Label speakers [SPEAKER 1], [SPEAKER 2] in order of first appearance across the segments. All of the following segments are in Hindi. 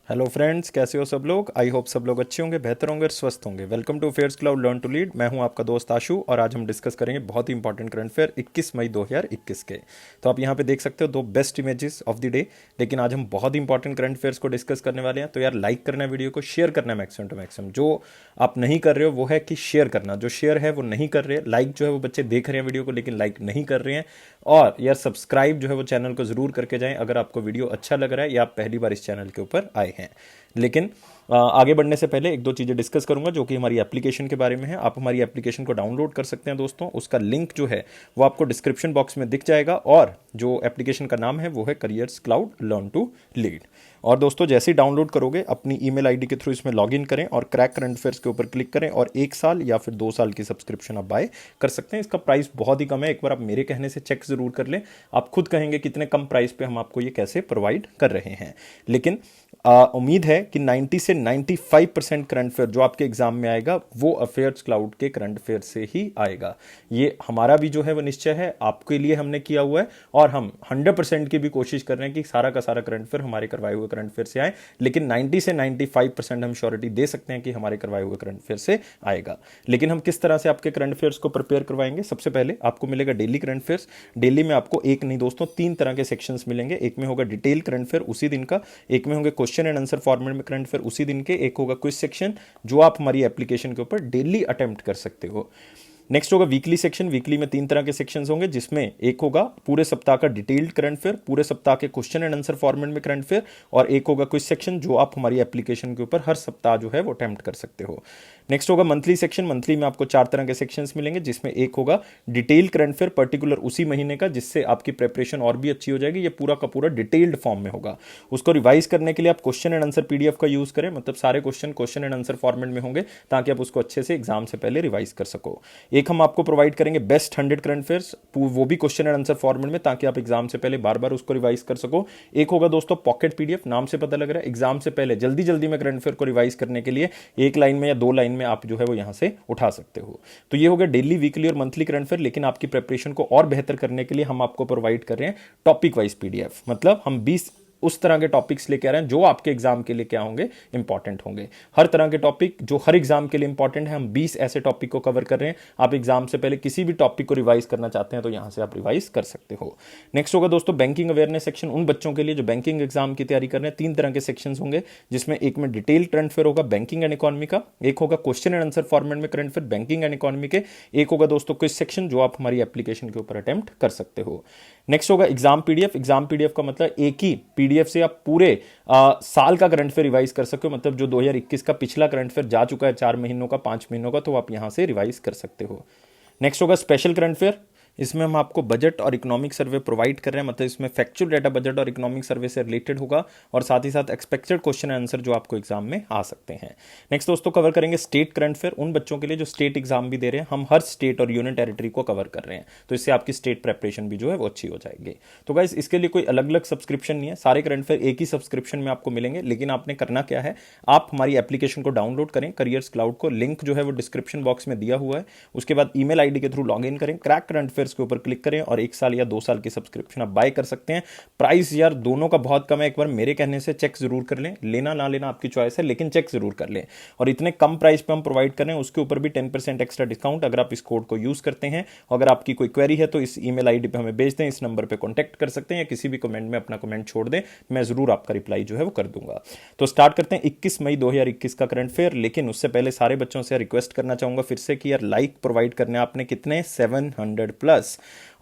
[SPEAKER 1] हेलो फ्रेंड्स, कैसे हो सब लोग। आई होप सब लोग अच्छे होंगे, बेहतर होंगे और स्वस्थ होंगे। Welcome to Affairs Cloud learn to lead. मैं हूं आपका दोस्त आशु और आज हम डिस्कस करेंगे बहुत ही इंपॉर्टेंट करंट अफेयर 21 मई 2021 के। तो आप यहां पे देख सकते हो दो best images of the day. लेकिन आज हम बहुत ही इंपॉर्टेंट करंट अफेयर्स को डिस्कस करने वाले हैं। तो यार लाइक करना है, वीडियो को शेयर करना है मैक्सिमम टू मैक्सिमम। जो आप नहीं कर रहे हो वो है कि शेयर करना, जो शेयर है वो नहीं कर रहे। लाइक जो है वो बच्चे देख रहे हैं वीडियो को लेकिन लाइक नहीं कर रहे हैं। और यार सब्सक्राइब जो है वो चैनल को जरूर करके जाएं अगर आपको वीडियो अच्छा लग रहा है या आप पहली बार इस चैनल के ऊपर आए हैं। लेकिन आगे बढ़ने से पहले एक दो चीज़ें डिस्कस करूंगा जो कि हमारी एप्लीकेशन के बारे में है। आप हमारी एप्लीकेशन को डाउनलोड कर सकते हैं दोस्तों। उसका लिंक जो है वो आपको डिस्क्रिप्शन बॉक्स में दिख जाएगा और जो एप्लीकेशन का नाम है वो है Careers Cloud learn to lead. और दोस्तों जैसे ही डाउनलोड करोगे अपनी ईमेल आईडी के थ्रू इसमें लॉगिन करें और क्रैक करंट अफेयर्स के ऊपर क्लिक करें और 1 साल या फिर 2 साल की सब्सक्रिप्शन आप बाय कर सकते हैं। इसका प्राइस बहुत ही कम है। एक बार आप मेरे कहने से चेक जरूर कर लें। आप खुद कहेंगे कितने कम प्राइस पे हम आपको ये कैसे प्रोवाइड कर रहे हैं। लेकिन उम्मीद है कि 90 से 95% करंट अफेयर जो आपके एग्जाम में आएगा वो अफेयर्स क्लाउड के करंट अफेयर से ही आएगा। ये हमारा भी जो है वो निश्चय है, आपके लिए हमने किया हुआ है और हम 100% की भी कोशिश कर रहे हैं कि सारा का सारा करंट अफेयर हमारे करवाए हुए करंट अफेयर से आए। लेकिन 90 से 95% हम श्योरिटी दे सकते हैं कि हमारे करवाए हुए करंट अफेयर से आएगा। लेकिन हम किस तरह से आपके करंट अफेयर्स को प्रिपेयर करवाएंगे। सबसे पहले आपको मिलेगा डेली करंट अफेयर्स। डेली में आपको एक नहीं दोस्तों 3 तरह के सेक्शंस मिलेंगे। एक में होगा डिटेल करंट अफेयर उसी दिन का, एक में होंगे क्वेश्चन एंड आंसर फॉर्मेट में करंट अफेयर उसी दिन के, एक होगा क्विज सेक्शन जो आप हमारी एप्लीकेशन के ऊपर डेली अटेम्प्ट कर सकते हो। नेक्स्ट होगा वीकली सेक्शन। वीकली में 3 तरह के सेक्शंस होंगे जिसमें एक होगा पूरे सप्ताह का डिटेल्ड करंट अफेयर, पूरे सप्ताह के क्वेश्चन एंड आंसर फॉर्मेट में करंट अफेयर, और एक होगा क्विज सेक्शन जो आप हमारी एप्लीकेशन के ऊपर हर सप्ताह जो है वो अटेम्प्ट कर सकते हो। नेक्स्ट होगा मंथली सेक्शन। मंथली में आपको 4 तरह के सेक्शंस मिलेंगे जिसमें एक होगा डिटेल करंट अफेयर पर्टिकुलर उसी महीने का, जिससे आपकी प्रिपरेशन और भी अच्छी हो जाएगी। ये पूरा का पूरा डिटेल्ड फॉर्म में होगा। उसको रिवाइज करने के लिए आप क्वेश्चन एंड आंसर पीडीएफ का यूज करें, मतलब सारे क्वेश्चन एंड आंसर फॉर्मेट में होंगे ताकि आप उसको अच्छे से एग्जाम से पहले रिवाइज कर सको। एक हम आपको प्रोवाइड करेंगे बेस्ट 100 करंट अफेयर्स, वो भी क्वेश्चन एंड आंसर फॉर्मेट में, ताकि आप एग्जाम से पहले बार बार उसको रिवाइज कर सको। एक होगा दोस्तों पॉकेट पीडीएफ, नाम से पता लग रहा है एग्जाम से पहले जल्दी जल्दी में करंट अफेयर को रिवाइज करने के लिए 1 लाइन में या 2 लाइन में आप जो है वो यहां से उठा सकते हो। तो ये हो गया डेली, वीकली और मंथली करंट अफेयर। लेकिन आपकी प्रिपरेशन को और बेहतर करने के लिए हम आपको प्रोवाइड कर रहे हैं टॉपिक वाइज पीडीएफ, मतलब हम 20 उस तरह के टॉपिक्स लेके आ रहे हैं जो आपके एग्जाम के लिए क्या होंगे, इंपॉर्टेंट होंगे। हर तरह के टॉपिक जो हर एग्जाम के लिए इंपॉर्टेंट है, हम 20 ऐसे टॉपिक को कवर कर रहे हैं। आप एग्जाम से पहले किसी भी टॉपिक को रिवाइज करना चाहते हैं तो यहां से आप रिवाइज कर सकते हो। नेक्स्ट होगा दोस्तों बैंकिंग अवेयरनेस सेक्शन, उन बच्चों के लिए जो बैंकिंग एग्जाम की तैयारी कर रहे हैं। 3 तरह के सेक्शन होंगे जिसमें एक में डिटेल करंट अफेयर होगा बैंकिंग एंड इकोनॉमी का, एक होगा क्वेश्चन एंड आंसर फॉर्मेट में current affair banking and economy के, एक होगा दोस्तों क्विज सेक्शन जो आप हमारी एप्लीकेशन के ऊपर अटेम्प्ट कर सकते हो। नेक्स्ट होगा एग्जाम पीडीएफ। एग्जाम पीडीएफ का मतलब एक ही पीडीएफ से आप पूरे साल का करंट अफेयर रिवाइज कर सकते हो, मतलब जो 2021 का पिछला करंट अफेयर जा चुका है 4 महीनों का, 5 महीनों का, तो आप यहां से रिवाइज कर सकते हो। नेक्स्ट होगा स्पेशल करंट अफेयर। इसमें हम आपको बजट और इकोनॉमिक सर्वे प्रोवाइड कर रहे हैं, मतलब इसमें फैक्चुअल डाटा बजट और इकोनॉमिक सर्वे से रिलेटेड होगा और साथ ही साथ एक्सपेक्टेड क्वेश्चन आंसर जो आपको एग्जाम में आ सकते हैं। नेक्स्ट दोस्तों कवर करेंगे स्टेट करंट अफेयर, उन बच्चों के लिए जो स्टेट एग्जाम भी दे रहे हैं। हम हर स्टेट और यूनियन टेरिटरी को कवर कर रहे हैं, तो इससे आपकी स्टेट प्रेपरेशन भी जो है वो अच्छी हो जाएगी। तो गाइस इसके लिए कोई अलग अलग सब्सक्रिप्शन नहीं है, सारे करंट अफेयर एक ही सब्सक्रिप्शन में आपको मिलेंगे। लेकिन आपने करना क्या है, आप हमारी एप्लीकेशन को डाउनलोड करें करियर्स क्लाउड को, लिंक जो है वो डिस्क्रिप्शन बॉक्स में दिया हुआ है। उसके बाद ईमेल आईडी के थ्रू लॉग इन करें, क्रैक करंट अफेयर्स के ऊपर क्लिक करें और 1 साल या 2 साल की सब्सक्रिप्शन आप बाय कर सकते हैं। प्राइस यार दोनों का बहुत कम है, एक बार मेरे कहने से चेक जरूर कर लें। लेना ना लेना आपकी चॉइस है, लेकिन चेक जरूर कर लें। और इतने कम प्राइस पे हम प्रोवाइड कर रहे हैं, उसके ऊपर भी 10% एक्स्ट्रा डिस्काउंट अगर आप इस कोड को यूज करते हैं। अगर आपकी कोई क्वेरी है तो इस ईमेल आईडी पे हमें भेज दें, इस नंबर पे कॉन्टैक्ट कर सकते हैं या किसी भी कमेंट में अपना कमेंट छोड़ दें, मैं जरूर आपका रिप्लाई जो है वो कर दूंगा। तो स्टार्ट करते हैं 21 मई 2021 का करंट अफेयर। लेकिन उससे पहले सारे बच्चों से रिक्वेस्ट करना चाहूंगा फिर से कि यार लाइक प्रोवाइड करने आपने कितने 700 प्लस,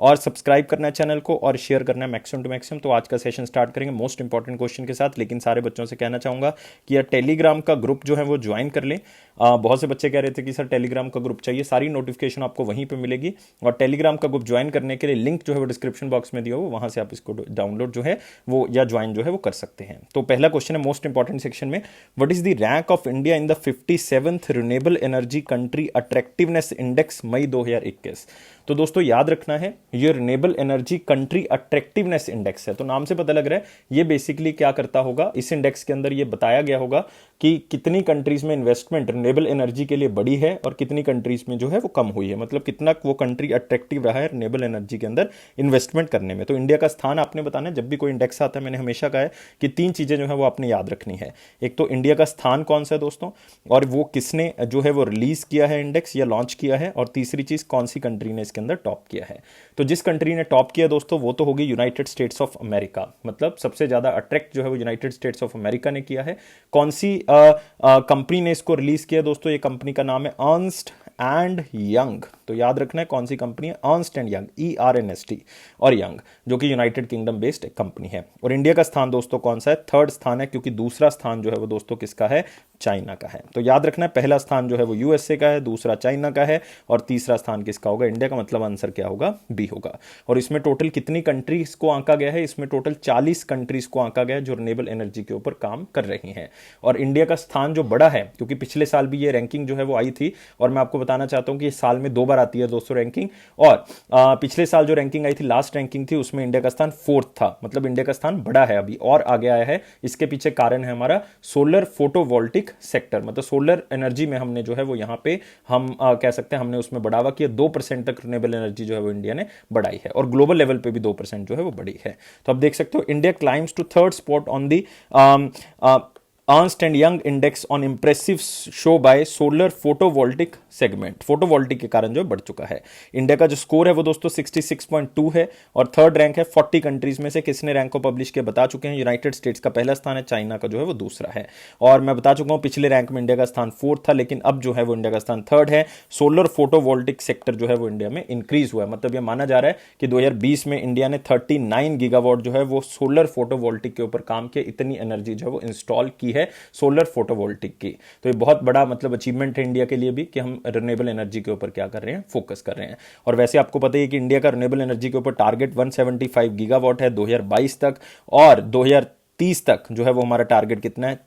[SPEAKER 1] और सब्सक्राइब करना है चैनल को और शेयर करना है मैक्सिमम टू मैक्सिमम। तो आज का सेशन स्टार्ट करेंगे मोस्ट इंपॉर्टेंट क्वेश्चन के साथ। लेकिन सारे बच्चों से कहना चाहूंगा कि यार टेलीग्राम का ग्रुप जो है वो ज्वाइन कर लें। बहुत से बच्चे कह रहे थे कि सर टेलीग्राम का ग्रुप चाहिए, सारी नोटिफिकेशन आपको वहीं पे मिलेगी। और टेलीग्राम का ग्रुप ज्वाइन करने के लिए लिंक जो है वो डिस्क्रिप्शन बॉक्स में दिया हो, वहां से आप इसको डाउनलोड जो है वो या ज्वाइन जो है वो कर सकते हैं। तो पहला क्वेश्चन है मोस्ट इंपॉर्टेंट सेक्शन में, what is the rank of India in the 57th renewable energy country attractiveness index May 2021। तो दोस्तों याद रखना है, ये renewable energy country attractiveness index है। तो नाम से पता लग रहा है ये बेसिकली क्या करता होगा, इस इंडेक्स के अंदर ये बताया गया होगा कि कितनी कंट्रीज में इन्वेस्टमेंट रिन्यूएबल एनर्जी के लिए बढ़ी है और कितनी कंट्रीज में जो है वो कम हुई है, मतलब कितना वो कंट्री अट्रैक्टिव रहा है रिन्यूएबल एनर्जी के अंदर इन्वेस्टमेंट करने में। तो इंडिया का स्थान आपने बताना है, जब भी कोई इंडेक्स आता है मैंने हमेशा कहा है कि तीन चीजें जो है वो आपने याद रखनी है। एक तो इंडिया का स्थान कौन सा है दोस्तों, और वो किसने जो है वो रिलीज किया है इंडेक्स या लॉन्च किया है, और तीसरी चीज कौन सी कंट्री ने इसके अंदर टॉप किया है। तो जिस कंट्री ने टॉप किया दोस्तों वो तो होगी यूनाइटेड स्टेट्स ऑफ अमेरिका, मतलब सबसे ज्यादा अट्रैक्ट जो है वो यूनाइटेड स्टेट्स ऑफ अमेरिका ने किया है। कौन सी कंपनी ने इसको रिलीज किया दोस्तों, ये कंपनी का नाम है अर्न्स्ट एंड यंग। तो याद रखना है कौन सी कंपनी है, अर्न्स्ट एंड यंग, ERNST और यंग, जो कि यूनाइटेड किंगडम बेस्ड एक कंपनी है। और इंडिया का स्थान दोस्तों कौन सा है, थर्ड स्थान है, क्योंकि दूसरा स्थान जो है वो दोस्तों किसका है, चाइना का है। तो याद रखना है पहला स्थान जो है वो USA का है, दूसरा चाइना का है और तीसरा स्थान किसका होगा, इंडिया का। मतलब आंसर क्या होगा, बी होगा। और इसमें टोटल कितनी कंट्रीज को आंका गया है, इसमें टोटल 40 कंट्रीज को आंका गया है जो रिन्यूएबल एनर्जी के ऊपर काम कर रही हैं। और इंडिया का स्थान जो बड़ा है, क्योंकि पिछले साल भी ये रैंकिंग जो है वो आई थी, और मैं आपको बताना चाहता हूं कि साल में 2 बार आती है दोस्तों रैंकिंग, और पिछले साल जो रैंकिंग आई थी, लास्ट रैंकिंग थी, उसमें इंडिया का स्थान 4th था। मतलब इंडिया का स्थान बड़ा है अभी और आगे आया है। इसके पीछे कारण है हमारा सोलर फोटोवोल्टिक सेक्टर, मतलब सोलर एनर्जी में हमने जो है वो यहाँ पे हम कह सकते हैं हमने उसमें बढ़ावा किया, 2% तक रिन्यूएबल एनर्जी जो है वो इंडिया ने बढ़ाई है, और ग्लोबल लेवल पे भी 2% जो है वो बढ़ी है। तो आप देख सकते हो India climbs to third spot on the Ernst and Young index on impressive show by solar photovoltaic segment, photovoltaic के कारण जो बढ़ चुका है। इंडिया का जो स्कोर है वो दोस्तों 66.2 है, और थर्ड रैंक है 40 कंट्रीज में से। किसने रैंक को पब्लिश किया बता चुके हैं, यूनाइटेड स्टेट्स का पहला स्थान है, चाइना का जो है वो दूसरा है। और मैं बता चुका हूं पिछले रैंक में इंडिया का स्थान 4th था, लेकिन अब जो है वो इंडिया का स्थान 3rd है। सोलर फोटोवोल्टिक सेक्टर जो है वो इंडिया में इंक्रीज हुआ है, मतलब ये माना जा रहा है कि 2020 में इंडिया ने 39 गीगावाट जो है वो सोलर फोटोवोल्टिक के ऊपर काम किया, इतनी एनर्जी जो है वो इंस्टॉल की है सोलर फोटोवोल्टिक की। तो ये बहुत बड़ा मतलब अचीवमेंट है इंडिया के लिए भी कि हम रिन्यूएबल एनर्जी के ऊपर क्या कर रहे हैं, फोकस कर रहे हैं। और वैसे आपको पता है कि इंडिया का रिन्यूएबल एनर्जी के ऊपर टारगेट 175 गीगावाट है 2022 तक, और 2030 तक जो है वो हमारा टारगेट कितना है,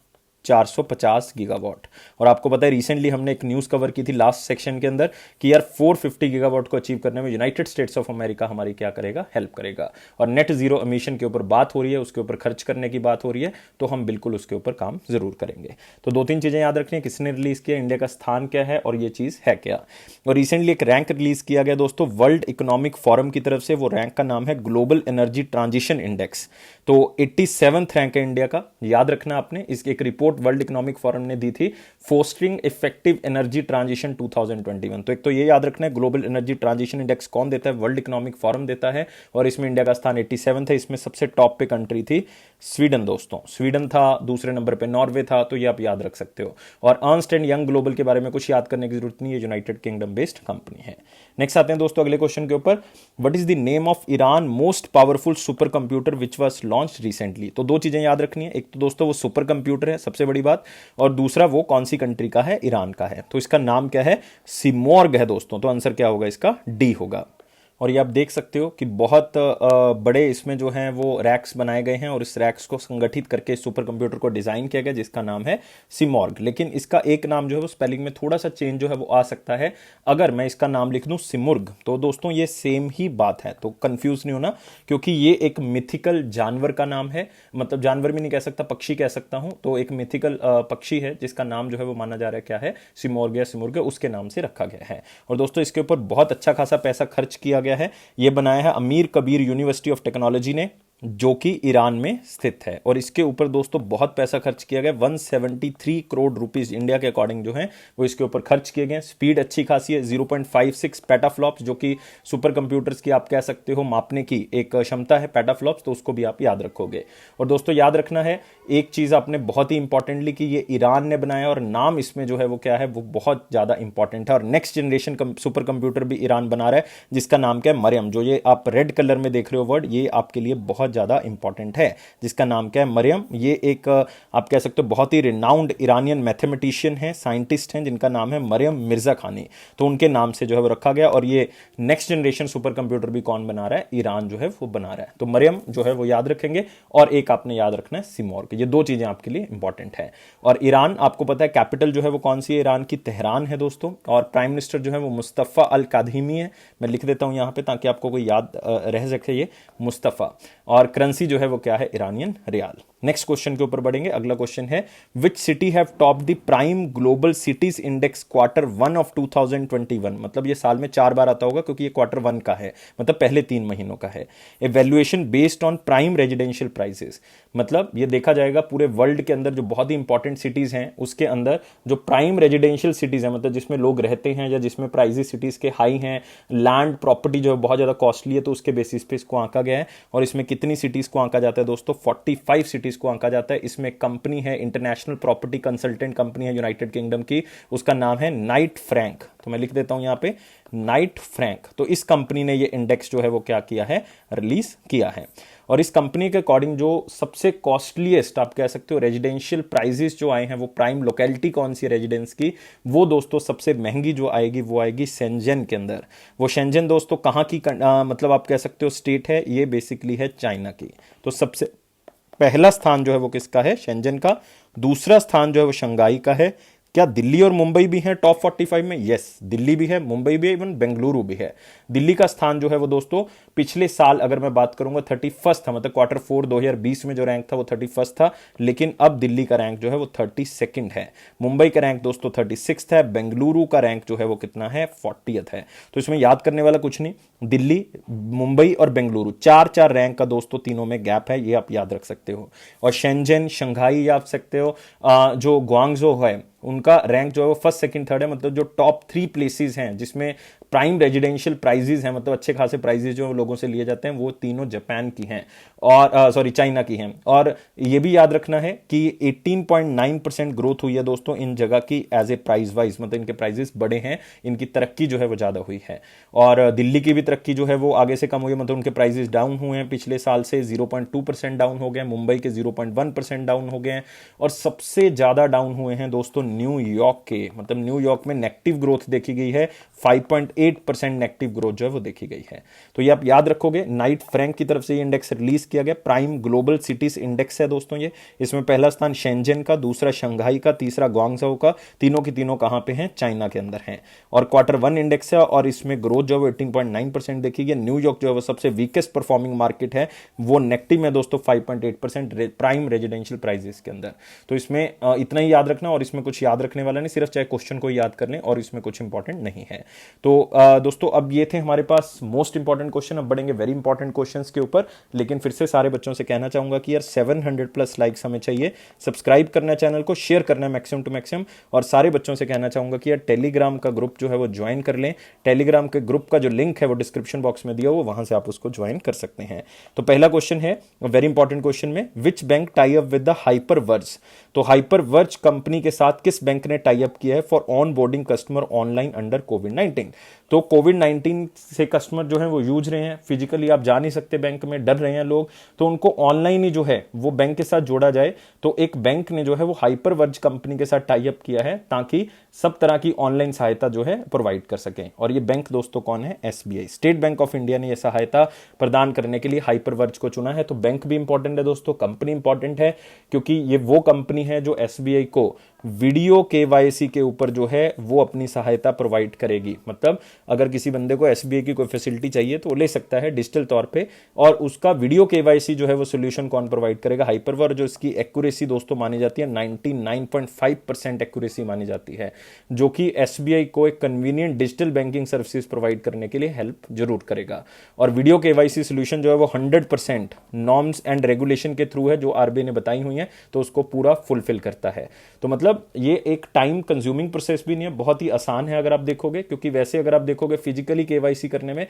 [SPEAKER 1] 450 गीगावाट। और आपको पता है रिसेंटली हमने एक न्यूज़ कवर की थी लास्ट सेक्शन के अंदर कि यार 450 गीगावाट को अचीव करने में यूनाइटेड स्टेट्स ऑफ अमेरिका हमारी क्या करेगा, हेल्प करेगा। और नेट जीरो एमिशन के ऊपर बात हो रही है, उसके ऊपर खर्च करने की बात हो रही है, तो हम बिल्कुल उसके ऊपर काम जरूर करेंगे। तो 2-3 चीज़ें याद रखनी है, किसने रिलीज किया, इंडिया का स्थान क्या है और ये चीज़ है क्या। और रिसेंटली एक रैंक रिलीज किया गया दोस्तों वर्ल्ड इकोनॉमिक फोरम की तरफ से, वो रैंक का नाम है ग्लोबल एनर्जी ट्रांजिशन इंडेक्स। तो 87th रैंक है इंडिया का, याद रखना आपने। इसकी एक रिपोर्ट वर्ल्ड इकोनॉमिक फोरम ने दी थी, फोस्टरिंग इफेक्टिव एनर्जी ट्रांजिशन 2021। तो एक तो ये याद रखना है ग्लोबल एनर्जी ट्रांजिशन इंडेक्स कौन देता है, वर्ल्ड इकोनॉमिक फोरम देता है, और इसमें इंडिया का स्थान 87th है। इसमें सबसे टॉप पे कंट्री थी स्वीडन दोस्तों, स्वीडन था, दूसरे नंबर पे नॉर्वे था, तो ये आप याद रख सकते हो। और अर्न्स्ट एंड यंग ग्लोबल के बारे में कुछ याद करने की जरूरत नहीं है, यूनाइटेड किंगडम बेस्ड कंपनी है। नेक्स्ट आते हैं दोस्तों अगले क्वेश्चन के ऊपर, what is the name of Iran most powerful super computer which was launch recently. तो 2 चीजें याद रखनी है, एक तो दोस्तों वो सुपर कंप्यूटर है सबसे बड़ी बात, और दूसरा वो कौन सी कंट्री का है, ईरान का है। तो इसका नाम क्या है, सिमोर्ग है दोस्तों। तो आंसर क्या होगा इसका, डी होगा। और ये आप देख सकते हो कि बहुत बड़े इसमें जो हैं वो रैक्स बनाए गए हैं, और इस रैक्स को संगठित करके सुपर कंप्यूटर को डिजाइन किया गया जिसका नाम है सिमोर्ग। लेकिन इसका एक नाम जो है वो स्पेलिंग में थोड़ा सा चेंज जो है वो आ सकता है। अगर मैं इसका नाम लिख दूं सिमुर्ग, तो दोस्तों ये सेम ही बात है, तो कंफ्यूज नहीं होना, क्योंकि ये एक मिथिकल जानवर का नाम है। मतलब जानवर भी नहीं कह सकता, पक्षी कह सकता हूं। तो एक मिथिकल पक्षी है जिसका नाम जो है वो माना जा रहा है क्या है, सिमोर्ग या सिमुर्ग, उसके नाम से रखा गया है। और दोस्तों इसके ऊपर बहुत अच्छा खासा पैसा खर्च किया गया है। यह बनाया है अमीर कबीर यूनिवर्सिटी ऑफ टेक्नोलॉजी ने, जो कि ईरान में स्थित है। और इसके ऊपर दोस्तों बहुत पैसा खर्च किया गया, 173 करोड़ रुपीस इंडिया के अकॉर्डिंग जो है वो इसके ऊपर खर्च किए गए। स्पीड अच्छी खासी है, 0.56 पेटाफ्लॉप्स, जो कि सुपर कंप्यूटर्स की आप कह सकते हो मापने की एक क्षमता है पेटाफ्लॉप्स, तो उसको भी आप याद रखोगे। और दोस्तों याद रखना है एक चीज आपने बहुत ही इंपॉर्टेंटली कि ये ईरान ने बनाया, और नाम इसमें जो है वो क्या है, वो बहुत ज्यादा इंपॉर्टेंट है। और नेक्स्ट जनरेशन सुपर कंप्यूटर भी ईरान बना रहा है जिसका नाम क्या है, मरियम। जो ये आप रेड कलर में देख रहे हो वर्ड, ये आपके लिए बहुत बहुत ज़्यादा इंपॉर्टेंट है, जिसका नाम क्या है, मरियम। ये एक आप कह सकते हो बहुत ही रिनाउंड ईरानियन मैथमेटिशियन है, साइंटिस्ट हैं, जिनका नाम है मरियम मिर्जा खानी। तो उनके नाम से जो है वो रखा गया। और ये नेक्स्ट जनरेशन सुपर कंप्यूटर भी कौन बना रहा है, ईरान जो है वो बना रहा है। तो मरियम जो है वो याद रखेंगे। और एक आपने याद रखना है सिमोर्ग। ये दो चीजें आपके लिए इंपॉर्टेंट है। और ईरान आपको पता है कैपिटल जो है वो कौन सी है, ईरान की तेहरान है दोस्तों। और प्राइम मिनिस्टर जो है वो मुस्तफ़ा अल कादहिमी है। मैं लिख देता हूं यहां पे ताकि आपको कोई याद रह सके, ये मुस्तफ़ा। और करेंसी जो है वो क्या है, ईरानियन रियाल। नेक्स्ट क्वेश्चन के ऊपर बढ़ेंगे। अगला क्वेश्चन है which city have top the prime global cities index Q1 of 2021। मतलब ये साल में 4 बार आता होगा क्योंकि ये Q1 का है, मतलब पहले 3 महीनों का है। Evaluation based on prime residential prices, मतलब ये देखा जाएगा पूरे वर्ल्ड के अंदर जो बहुत ही इंपॉर्टेंट सिटीज हैं उसके अंदर जो प्राइम रेजिडेंशियल सिटीज हैं, मतलब जिसमें लोग रहते हैं या जिसमें प्राइजेस सिटीज के हाई हैं, लैंड प्रॉपर्टी जो है बहुत ज्यादा कॉस्टली है, तो उसके बेसिस पे इसको आंका गया है। और इसमें कितनी सिटीज को आंका जाता है दोस्तों, 45 सिटीज को आंका जाता है। इसमें कंपनी है, इंटरनेशनल प्रॉपर्टी कंसल्टेंट कंपनी है यूनाइटेड किंगडम की, उसका नाम है नाइट फ्रैंक। तो मैं लिख देता हूं यहां पे नाइट फ्रैंक। तो इस कंपनी ने ये इंडेक्स जो है वो क्या किया है, रिलीज किया है। और इस कंपनी के अकॉर्डिंग जो सबसे कॉस्टलीएस्ट आप कह सकते हो रेजिडेंशियल प्राइजेस जो आए हैं, वो प्राइम लोकेलिटी कौन सी रेजिडेंस की, वो दोस्तों सबसे महंगी जो आएगी वो आएगी शेंजन के अंदर। वो शेंजन दोस्तों कहां की मतलब आप कह सकते हो स्टेट है, ये बेसिकली है चाइना की। तो सबसे पहला स्थान जो है वो किसका है, शेंजन का। दूसरा स्थान जो है वो शंघाई का है। क्या दिल्ली और मुंबई भी हैं टॉप 45 में? यस, दिल्ली भी है, मुंबई भी है, इवन बेंगलुरु भी है। दिल्ली का स्थान जो है वो दोस्तों पिछले साल अगर मैं बात करूंगा 31 था, मतलब Q4 2020 में जो रैंक था वो 31 था, लेकिन अब दिल्ली का रैंक जो है वो 32 है। मुंबई का रैंक दोस्तों 36 है। बेंगलुरु का रैंक जो है वो कितना है, 40th है। तो इसमें याद करने वाला कुछ नहीं, दिल्ली, मुंबई और बेंगलुरु 4-4 रैंक का दोस्तों तीनों में गैप है, ये आप याद रख सकते हो। और शेंजन, शंघाई याद सकते हो। जो ग्वांगझो है उनका रैंक जो है वो फर्स्ट, सेकंड, थर्ड है। मतलब जो टॉप 3 प्लेसेस हैं जिसमें प्राइम रेजिडेंशियल प्राइजेस हैं, मतलब अच्छे खासे प्राइजेस जो लोगों से लिए जाते हैं, वो तीनों जापान की हैं और सॉरी चाइना की हैं। और ये भी याद रखना है कि 18.9% ग्रोथ हुई है दोस्तों इन जगह की एज ए प्राइस वाइज, मतलब इनके प्राइजेस बड़े हैं, इनकी तरक्की जो है वो ज्यादा हुई है। और दिल्ली की भी तरक्की जो है वो आगे से कम हुई है, मतलब उनके प्राइजेस डाउन हुए हैं पिछले साल से, 0.2% डाउन हो गए। मुंबई के 0.1% डाउन हो गए हैं। और सबसे ज्यादा डाउन हुए हैं दोस्तों न्यूयॉर्क के, मतलब न्यूयॉर्क में नेगेटिव ग्रोथ देखी गई है, 5.8% नेगेटिव ग्रोथ जो है वो देखी गई है। तो ये आप याद रखोगे। नाइट फ्रैंक की तरफ से ये इंडेक्स रिलीज किया गया, प्राइम ग्लोबल सिटीज इंडेक्स है दोस्तों ये। इसमें पहला स्थान शेंजन का, दूसरा शंघाई का, तीसरा ग्वांगझो का। तीनों की तीनों कहां पे हैं, चाइना के अंदर हैं। और Q1 इंडेक्स है और इसमें ग्रोथ जो है वो 18.9% देखी गई। न्यूयॉर्क जो है वो सबसे वीकेस्ट परफॉर्मिंग मार्केट है, वो नेगेटिव में दोस्तों 5.8% प्राइम रेजिडेंशियल प्राइजेस के अंदर। तो इसमें इतना ही याद रखना, और इसमें कुछ याद रखने वाला नहीं, सिर्फ चाहे क्वेश्चन को याद कर लें, और इसमें कुछ इंपॉर्टेंट नहीं है। तो दोस्तों अब ये थे हमारे पास मोस्ट इंपॉर्टेंट क्वेश्चन। अब बढ़ेंगे वेरी इंपॉर्टेंट क्वेश्चंस के ऊपर। लेकिन फिर से सारे बच्चों से कहना चाहूंगा कि यार 700+ लाइक्स हमें चाहिए, सब्सक्राइब करना है चैनल को, शेयर करना है मैक्सिमम टू मैक्सिमम। और सारे बच्चों से कहना चाहूंगा कि यार टेलीग्राम का ग्रुप जो है वो ज्वाइन कर लें। टेलीग्राम के ग्रुप का जो लिंक है वो डिस्क्रिप्शन बॉक्स में दिया हुआ, वहां से आप उसको ज्वाइन कर सकते हैं। तो पहला क्वेश्चन है वेरी इंपॉर्टेंट क्वेश्चन में, which bank tie up with the Hyperverge. तो हाइपरवर्ज कंपनी के साथ किस बैंक ने टाई अप किया है for onboarding customer online under कोविड-19। तो कोविड-19 से कस्टमर जो है वो यूज रहे हैं, फिजिकली आप जा नहीं सकते बैंक में, डर रहे हैं लोग, तो उनको ऑनलाइन ही जो है वो बैंक के साथ जोड़ा जाए। तो एक बैंक ने जो है वो हाइपरवर्ज कंपनी के साथ टाई अप किया है ताकि सब तरह की ऑनलाइन सहायता जो है प्रोवाइड कर सकें। और ये बैंक दोस्तों कौन है, SBI, state bank of India ने यह सहायता प्रदान करने के लिए हाइपरवर्ज को चुना है। तो बैंक भी इंपॉर्टेंट है दोस्तों, कंपनी इंपॉर्टेंट है, क्योंकि ये वो कंपनी है जो SBI को वीडियो KYC के ऊपर जो है वो अपनी सहायता प्रोवाइड करेगी। मतलब अगर किसी बंदे को SBI की कोई फैसिलिटी चाहिए तो वो ले सकता है डिजिटल तौर पे, और उसका वीडियो KYC जो है वो सोल्यूशन कौन प्रोवाइड करेगा, हाइपरवर्ज। जो इसकी एक्यूरेसी दोस्तों मानी जाती है 99.5% एक्यूरेसी मानी जाती है, जो कि SBI को एक convenient digital banking services provide करने के लिए हेल्प जरूर करेगा। और वीडियो KYC सोल्यूशन जो है वो 100% नॉर्म्स एंड रेगुलेशन के थ्रू है जो RBI ने बताई हुई है, तो उसको पूरा फुलफिल करता है। तो मतलब मतलब ये एक टाइम कंज्यूमिंग प्रोसेस भी नहीं है, बहुत ही आसान है अगर आप देखोगे, क्योंकि वैसे अगर आप देखोगे फिजिकली केवाईसी करने में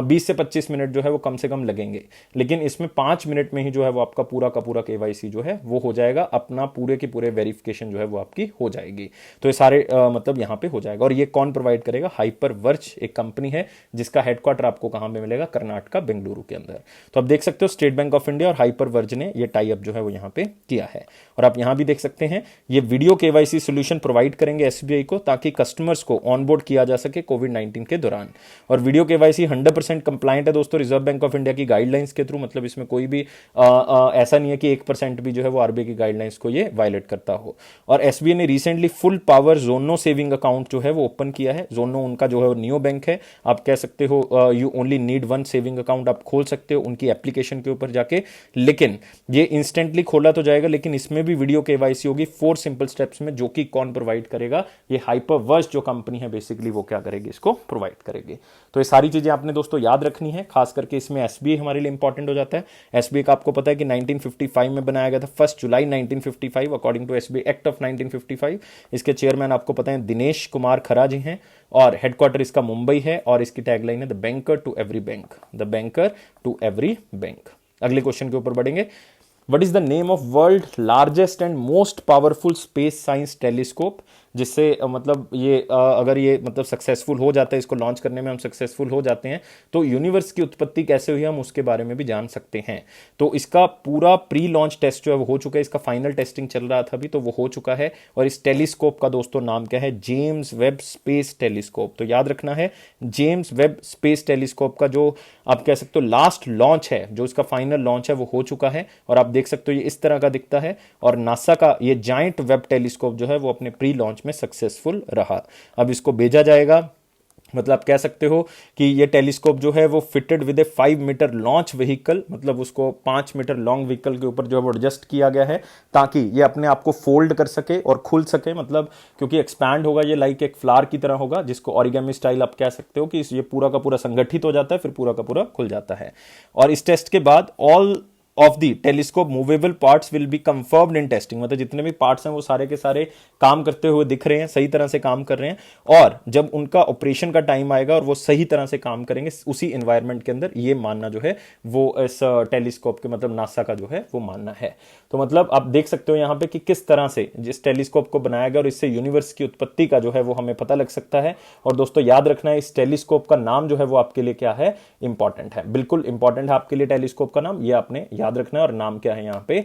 [SPEAKER 1] 20 से 25 मिनट जो है वो कम से कम लगेंगे, लेकिन इसमें 5 मिनट में ही जो है वो आपका पूरा का पूरा केवाईसी जो है वो हो जाएगा, अपना पूरे के पूरे वेरिफिकेशन जो है वो आपकी हो जाएगी। तो ये सारे मतलब यहाँ पे हो जाएगा। और ये कौन प्रोवाइड करेगा? हाइपरवर्ज एक कंपनी है जिसका हेडक्वार्टर आपको कहां पे मिलेगा? कर्नाटका, बेंगलुरु के अंदर। तो आप देख सकते हो स्टेट बैंक ऑफ इंडिया और हाइपरवर्ज ने ये टाई अप जो है वो यहाँ पे किया है। और आप यहां भी देख सकते हैं ये वीडियो केवाईसी सोल्यूशन प्रोवाइड करेंगे एसबीआई को, ताकि कस्टमर्स को ऑनबोर्ड किया जा सके कोविड-19 के दौरान। और वीडियो केवाईसी 100% कंप्लायंट है दोस्तों रिजर्व बैंक ऑफ इंडिया की गाइडलाइंस के थ्रू, मतलब इसमें कोई भी ऐसा नहीं है कि 1% भी जो है वो आरबीआई की गाइडलाइंस को ये वायलेट करता हो। और एसबीआई ने रिसेंटली फुल पावर जोनो सेविंग अकाउंट जो है वो ओपन किया है। जोनो उनका जो है वो नियो बैंक है, आप कह सकते हो you only need one saving account आप खोल सकते हो उनकी एप्लीकेशन के ऊपर जाके। लेकिन ये इंस्टेंटली खोला तो जाएगा, लेकिन इसमें भी वीडियो केवाईसी होगी 4 सिंपल स्टेप्स में, जो कि कौन प्रोवाइड करेगा? ये हाइपरवर्ज जो कंपनी है बेसिकली वो क्या करेगी? इसको प्रोवाइड करेगी। तो ये सारी चीजें आपने दोस्तों याद रखनी है, खास करके इसमें एसबीआई हमारे लिए इंपॉर्टेंट हो जाता है। एसबीआई का आपको पता है कि 1955 में बनाया गया था, 1 जुलाई 1955 according to SBI act of 1955। इसके चेयरमैन आपको पता है दिनेश कुमार खरा जी हैं, और हेडक्वार्टर इसका मुंबई है, और इसकी टैगलाइन है the banker to every bank, the banker to every bank. अगले क्वेश्चन के ऊपर बढ़ेंगे। What is the name of world largest and most powerful space science telescope? जिससे मतलब ये अगर ये मतलब सक्सेसफुल हो जाता है, इसको लॉन्च करने में हम सक्सेसफुल हो जाते हैं, तो यूनिवर्स की उत्पत्ति कैसे हुई हम उसके बारे में भी जान सकते हैं। तो इसका पूरा प्री लॉन्च टेस्ट जो है वो हो चुका है, इसका फाइनल टेस्टिंग चल रहा था अभी, तो वो हो चुका है। और इस टेलीस्कोप का दोस्तों नाम क्या है? James Webb space telescope. तो याद रखना है, जेम्स वेब स्पेस टेलीस्कोप का जो आप कह सकते हो लास्ट लॉन्च है, जो इसका फाइनल लॉन्च है वो हो चुका है। और आप देख सकते हो ये इस तरह का दिखता है। और नासा का ये जायंट वेब टेलीस्कोप जो है वो अपने प्री लॉन्च में सक्सेसफुल रहा। अब इसको भेजा जाएगा, मतलब आप कह सकते हो कि ये टेलीस्कोप जो है वो fitted with a 5 metre launch vehicle, मतलब उसको 5 मीटर लॉन्ग व्हीकल के ऊपर जो है वो एडजस्ट किया गया है, ताकि ये अपने आप को फोल्ड कर सके और खुल सके। मतलब क्योंकि एक्सपैंड होगा, ये लाइक एक फ्लावर की तरह होगा, जिसको ऑरिगेमी स्टाइल आप कह सकते हो कि ये पूरा का पूरा संगठित हो जाता है, फिर पूरा का पूरा खुल जाता है। और इस टेस्ट के बाद all of the telescope movable parts will be confirmed in testing, मतलब जितने भी पार्ट्स हैं वो सारे के सारे काम करते हुए दिख रहे हैं, सही तरह से काम कर रहे हैं। और जब उनका ऑपरेशन का टाइम आएगा और वो सही तरह से काम करेंगे उसी एनवायरनमेंट के अंदर, ये मानना जो है वो इस टेलीस्कोप के मतलब नासा का जो है वो मानना है। तो मतलब आप देख सकते हो यहाँ पे कि किस तरह से जिस टेलीस्कोप को बनाया गया और इससे यूनिवर्स की उत्पत्ति का जो है वो हमें पता लग सकता है। और दोस्तों याद रखना है, इस टेलीस्कोप का नाम जो है वो आपके लिए क्या है? इंपॉर्टेंट है, बिल्कुल इंपॉर्टेंट है आपके लिए टेलीस्कोप का नाम, ये आपने याद रखना है। और नाम क्या है यहाँ पे?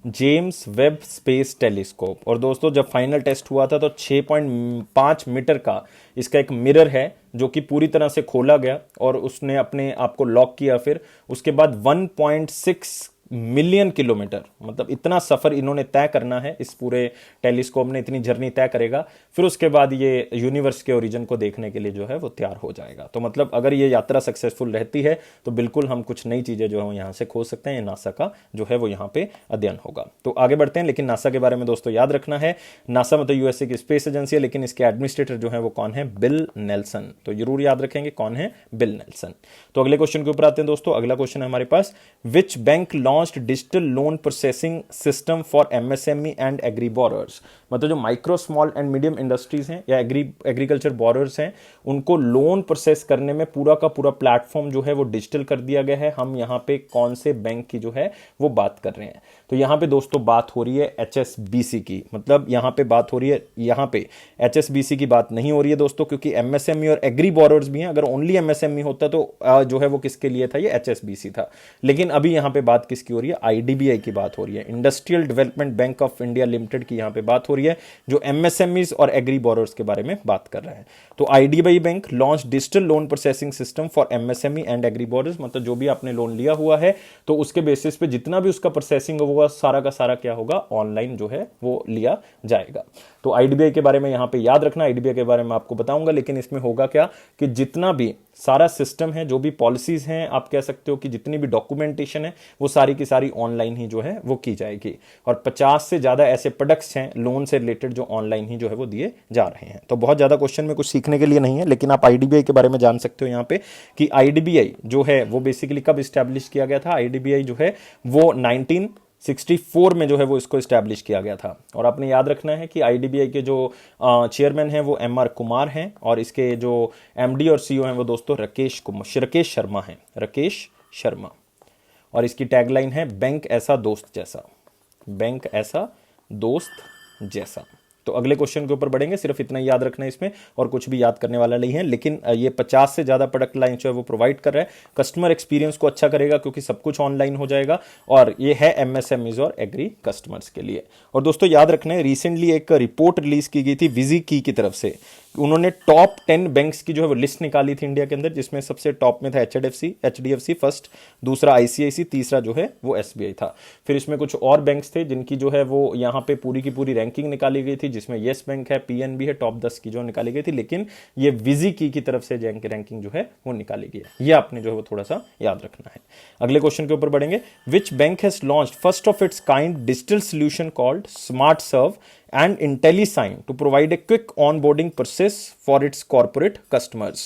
[SPEAKER 1] James Webb space telescope. और दोस्तों जब फाइनल टेस्ट हुआ था तो 6.5 मीटर का इसका एक मिरर है, जो कि पूरी तरह से खोला गया और उसने अपने आप को लॉक किया। फिर उसके बाद 1.6 मिलियन किलोमीटर, मतलब इतना सफर इन्होंने तय करना है, इस पूरे टेलीस्कोप ने इतनी जर्नी तय करेगा। फिर उसके बाद ये यूनिवर्स के ओरिजिन को देखने के लिए जो है वो तैयार हो जाएगा। तो मतलब अगर ये यात्रा सक्सेसफुल रहती है तो बिल्कुल हम कुछ नई चीजें जो है यहाँ से खोज सकते हैं। नासा का जो है वो यहाँ पे अध्ययन होगा। तो आगे बढ़ते हैं, लेकिन नासा के बारे में दोस्तों याद रखना है, नासा मतलब यूएसए की स्पेस एजेंसी है, लेकिन इसके एडमिनिस्ट्रेटर जो है वो कौन है? Bill Nelson. तो जरूर याद रखेंगे कौन है? Bill Nelson. तो अगले क्वेश्चन के ऊपर आते हैं दोस्तों। अगला क्वेश्चन है हमारे पास, which bank launched digital loan processing system for MSME and agri borrowers. मतलब जो micro small and medium industries हैं या एग्रीकल्चर बोरर्स हैं, उनको लोन प्रोसेस करने में पूरा का पूरा प्लेटफॉर्म जो है वो डिजिटल कर दिया गया है। हम यहाँ पे कौन से बैंक की जो है वो बात कर रहे हैं? तो यहाँ पे दोस्तों बात हो रही है एचएसबीसी की। मतलब यहाँ पे बात हो रही है, यहाँ पे एचएसबीसी की बात नहीं हो रही है दोस्तों, क्योंकि एमएसएमई और एग्री बोरर्स भी हैं। अगर ओनली एमएसएमई होता तो जो है वो किसके लिए था? ये एचएसबीसी था। लेकिन अभी यहाँ पे बात किसकी हो रही है? आईडीबीआई की बात हो रही है, industrial development bank of India limited की यहाँ पे बात हो रही है, जो एमएसएमईज और एग्री बोरर्स के बारे में बात कर रहा है। तो IDBI bank launch digital loan processing system for MSME and agri borrowers, मतलब जो भी आपने लोन लिया हुआ है तो उसके बेसिस पे जितना भी उसका प्रोसेसिंग होगा सारा का सारा क्या होगा? ऑनलाइन जो है वो लिया जाएगा। तो आईडीबीआई के बारे में यहाँ पे याद रखना, आईडीबीआई के बारे में आपको बताऊंगा, लेकिन इसमें होगा क्या कि जितना भी सारा सिस्टम है, जो भी पॉलिसीज हैं, आप कह सकते हो कि जितनी भी डॉक्यूमेंटेशन है वो सारी की सारी ऑनलाइन ही जो है वो की जाएगी। और 50 से ज्यादा ऐसे प्रोडक्ट्स हैं लोन से रिलेटेड जो ऑनलाइन ही जो है वो दिए जा रहे हैं। तो बहुत ज्यादा क्वेश्चन में कुछ सीखने के लिए नहीं है, लेकिन आप आईडीबीआई के बारे में जान सकते हो यहाँ पे कि आईडीबीआई जो है वो बेसिकली कब स्टैब्लिश किया गया था। आईडीबीआई जो है वो 1964 में जो है वो इसको इस्टेब्लिश किया गया था। और आपने याद रखना है कि आईडीबीआई के जो चेयरमैन हैं वो एमआर कुमार हैं और इसके जो एमडी और सीईओ हैं वो दोस्तों राकेश शर्मा हैं, राकेश शर्मा। और इसकी टैगलाइन है बैंक ऐसा दोस्त जैसा, बैंक ऐसा दोस्त जैसा। तो अगले क्वेश्चन के ऊपर बढ़ेंगे, सिर्फ इतना ही याद रखना है इसमें और कुछ भी याद करने वाला नहीं है। लेकिन ये 50 से ज़्यादा प्रोडक्ट लाइन जो है वो प्रोवाइड कर रहा है, कस्टमर एक्सपीरियंस को अच्छा करेगा क्योंकि सब कुछ ऑनलाइन हो जाएगा और ये है एमएसएमईज और एग्री कस्टमर्स के लिए। और दोस्तों याद रखना है, रिसेंटली एक रिपोर्ट रिलीज की गई थी विजी की तरफ से, उन्होंने टॉप 10 बैंक्स की जो है वो लिस्ट निकाली थी इंडिया के अंदर, जिसमें सबसे टॉप में था एचडीएफसी फर्स्ट, दूसरा आईसीआईसी, तीसरा जो है वो एसबीआई था। फिर इसमें कुछ और बैंक्स थे जिनकी जो है वो यहाँ पे पूरी की पूरी रैंकिंग निकाली गई थी, जिसमें येस बैंक है, पीएनबी है, टॉप 10 की जो निकाली गई थी। लेकिन ये विजी की तरफ से रैंकिंग जो है वो निकाली गई है, ये आपने जो है वो थोड़ा सा याद रखना है। अगले क्वेश्चन के ऊपर बढ़ेंगे। Which bank has launched first of its kind digital solution called smart serve and IntelliSign to provide a quick onboarding process for its corporate customers।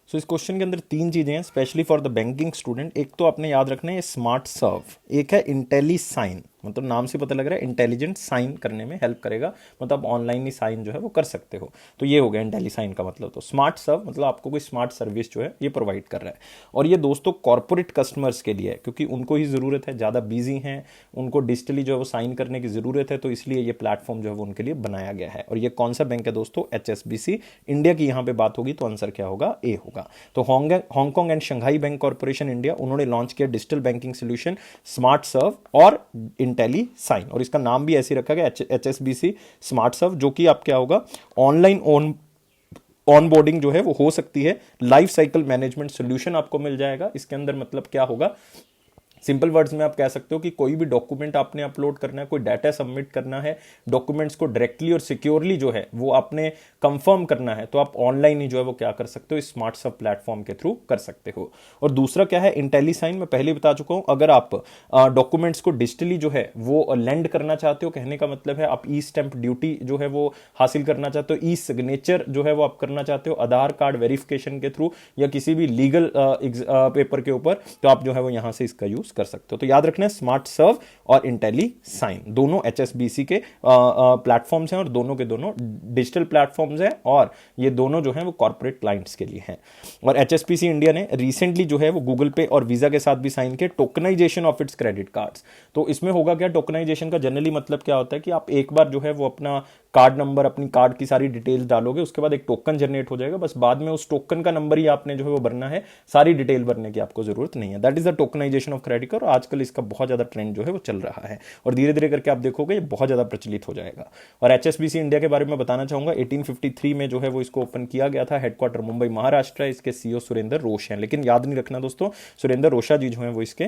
[SPEAKER 1] सो इस क्वेश्चन के अंदर तीन चीजें हैं specially for the banking student. एक तो आपने याद रखना है स्मार्ट सर्व, एक है IntelliSign, मतलब नाम से पता लग रहा है इंटेलिजेंट साइन करने में हेल्प करेगा, मतलब ऑनलाइन ही साइन जो है वो कर सकते हो। तो ये हो गया IntelliSign का मतलब। तो स्मार्ट सर्व मतलब आपको कोई स्मार्ट सर्विस जो है ये प्रोवाइड कर रहा है और ये दोस्तों कॉर्पोरेट कस्टमर्स के लिए है क्योंकि उनको ही ज़रूरत है, ज़्यादा बिजी हैं, उनको डिजिटली जो है वो साइन करने की ज़रूरत है, तो इसलिए ये प्लेटफॉर्म जो है वो उनके लिए बनाया गया है। और ये कौन सा बैंक है दोस्तों? HSBC। इंडिया की यहाँ पे बात होगी तो आंसर क्या होगा? ए होगा। तो Hong Kong and Shanghai bank corporation India, उन्होंने लॉन्च किया डिजिटल बैंकिंग सोल्यूशन स्मार्ट सर्व और IntelliSign, और इसका नाम भी ऐसे रखा गया HSBC स्मार्ट सर्व, जो कि आप क्या होगा ऑनलाइन ऑनबोर्डिंग जो है वो हो सकती है, लाइफ साइकिल मैनेजमेंट सोल्यूशन आपको मिल जाएगा इसके अंदर। मतलब क्या होगा, सिंपल वर्ड्स में आप कह सकते हो कि कोई भी डॉक्यूमेंट आपने अपलोड करना है, कोई डाटा सबमिट करना है, डॉक्यूमेंट्स को डायरेक्टली और सिक्योरली जो है वो आपने कंफर्म करना है, तो आप ऑनलाइन ही जो है वो क्या कर सकते हो, स्मार्ट सर्व प्लेटफॉर्म के थ्रू कर सकते हो। और दूसरा क्या है IntelliSign, मैं पहले बता चुका हूं, अगर आप डॉक्यूमेंट्स को डिजिटली जो है वो लैंड करना चाहते हो, कहने का मतलब है आप ई स्टैंप ड्यूटी जो है वो हासिल करना चाहते हो, ई सिग्नेचर जो है वो आप करना चाहते हो आधार कार्ड वेरिफिकेशन के थ्रू या किसी भी लीगल पेपर के ऊपर, तो आप जो है वो यहां से इसका यूज कर सकते हो। तो याद रखना है स्मार्ट सर्व और IntelliSign दोनों HSBC के प्लेटफॉर्म्स हैं और दोनों के दोनों डिजिटल प्लेटफॉर्म्स हैं और ये दोनों जो हैं वो कॉर्पोरेट क्लाइंट्स के लिए हैं। और HSBC इंडिया ने रिसेंटली जो है वो गूगल पे और वीजा के साथ भी साइन किया tokenisation of its credit cards. तो इसमें होगा क्या, टोकनाइजेशन का जनरली मतलब क्या होता है कि आप एक बार जो है वो अपना कार्ड नंबर, अपनी कार्ड की सारी डिटेल्स डालोगे, उसके बाद एक टोकन जनरेट हो जाएगा, बस बाद में उस टोकन का नंबर ही आपने जो है वो भरना है, सारी डिटेल भरने की आपको जरूरत नहीं है। That is the tokenisation of credit card. आजकल इसका बहुत ज्यादा ट्रेंड जो है वो चल रहा है और धीरे धीरे करके आप देखोगे ये बहुत ज्यादा प्रचलित हो जाएगा। और HSBC इंडिया के बारे में बताना चाहूंगा, 1853 में जो है वो इसको ओपन किया गया था, हेडक्वार्टर मुंबई महाराष्ट्र है, इसके सीईओ सुरेंद्र रोश हैं। लेकिन याद नहीं रखना दोस्तों, सुरेंद्र रोशा जी जो है वो इसके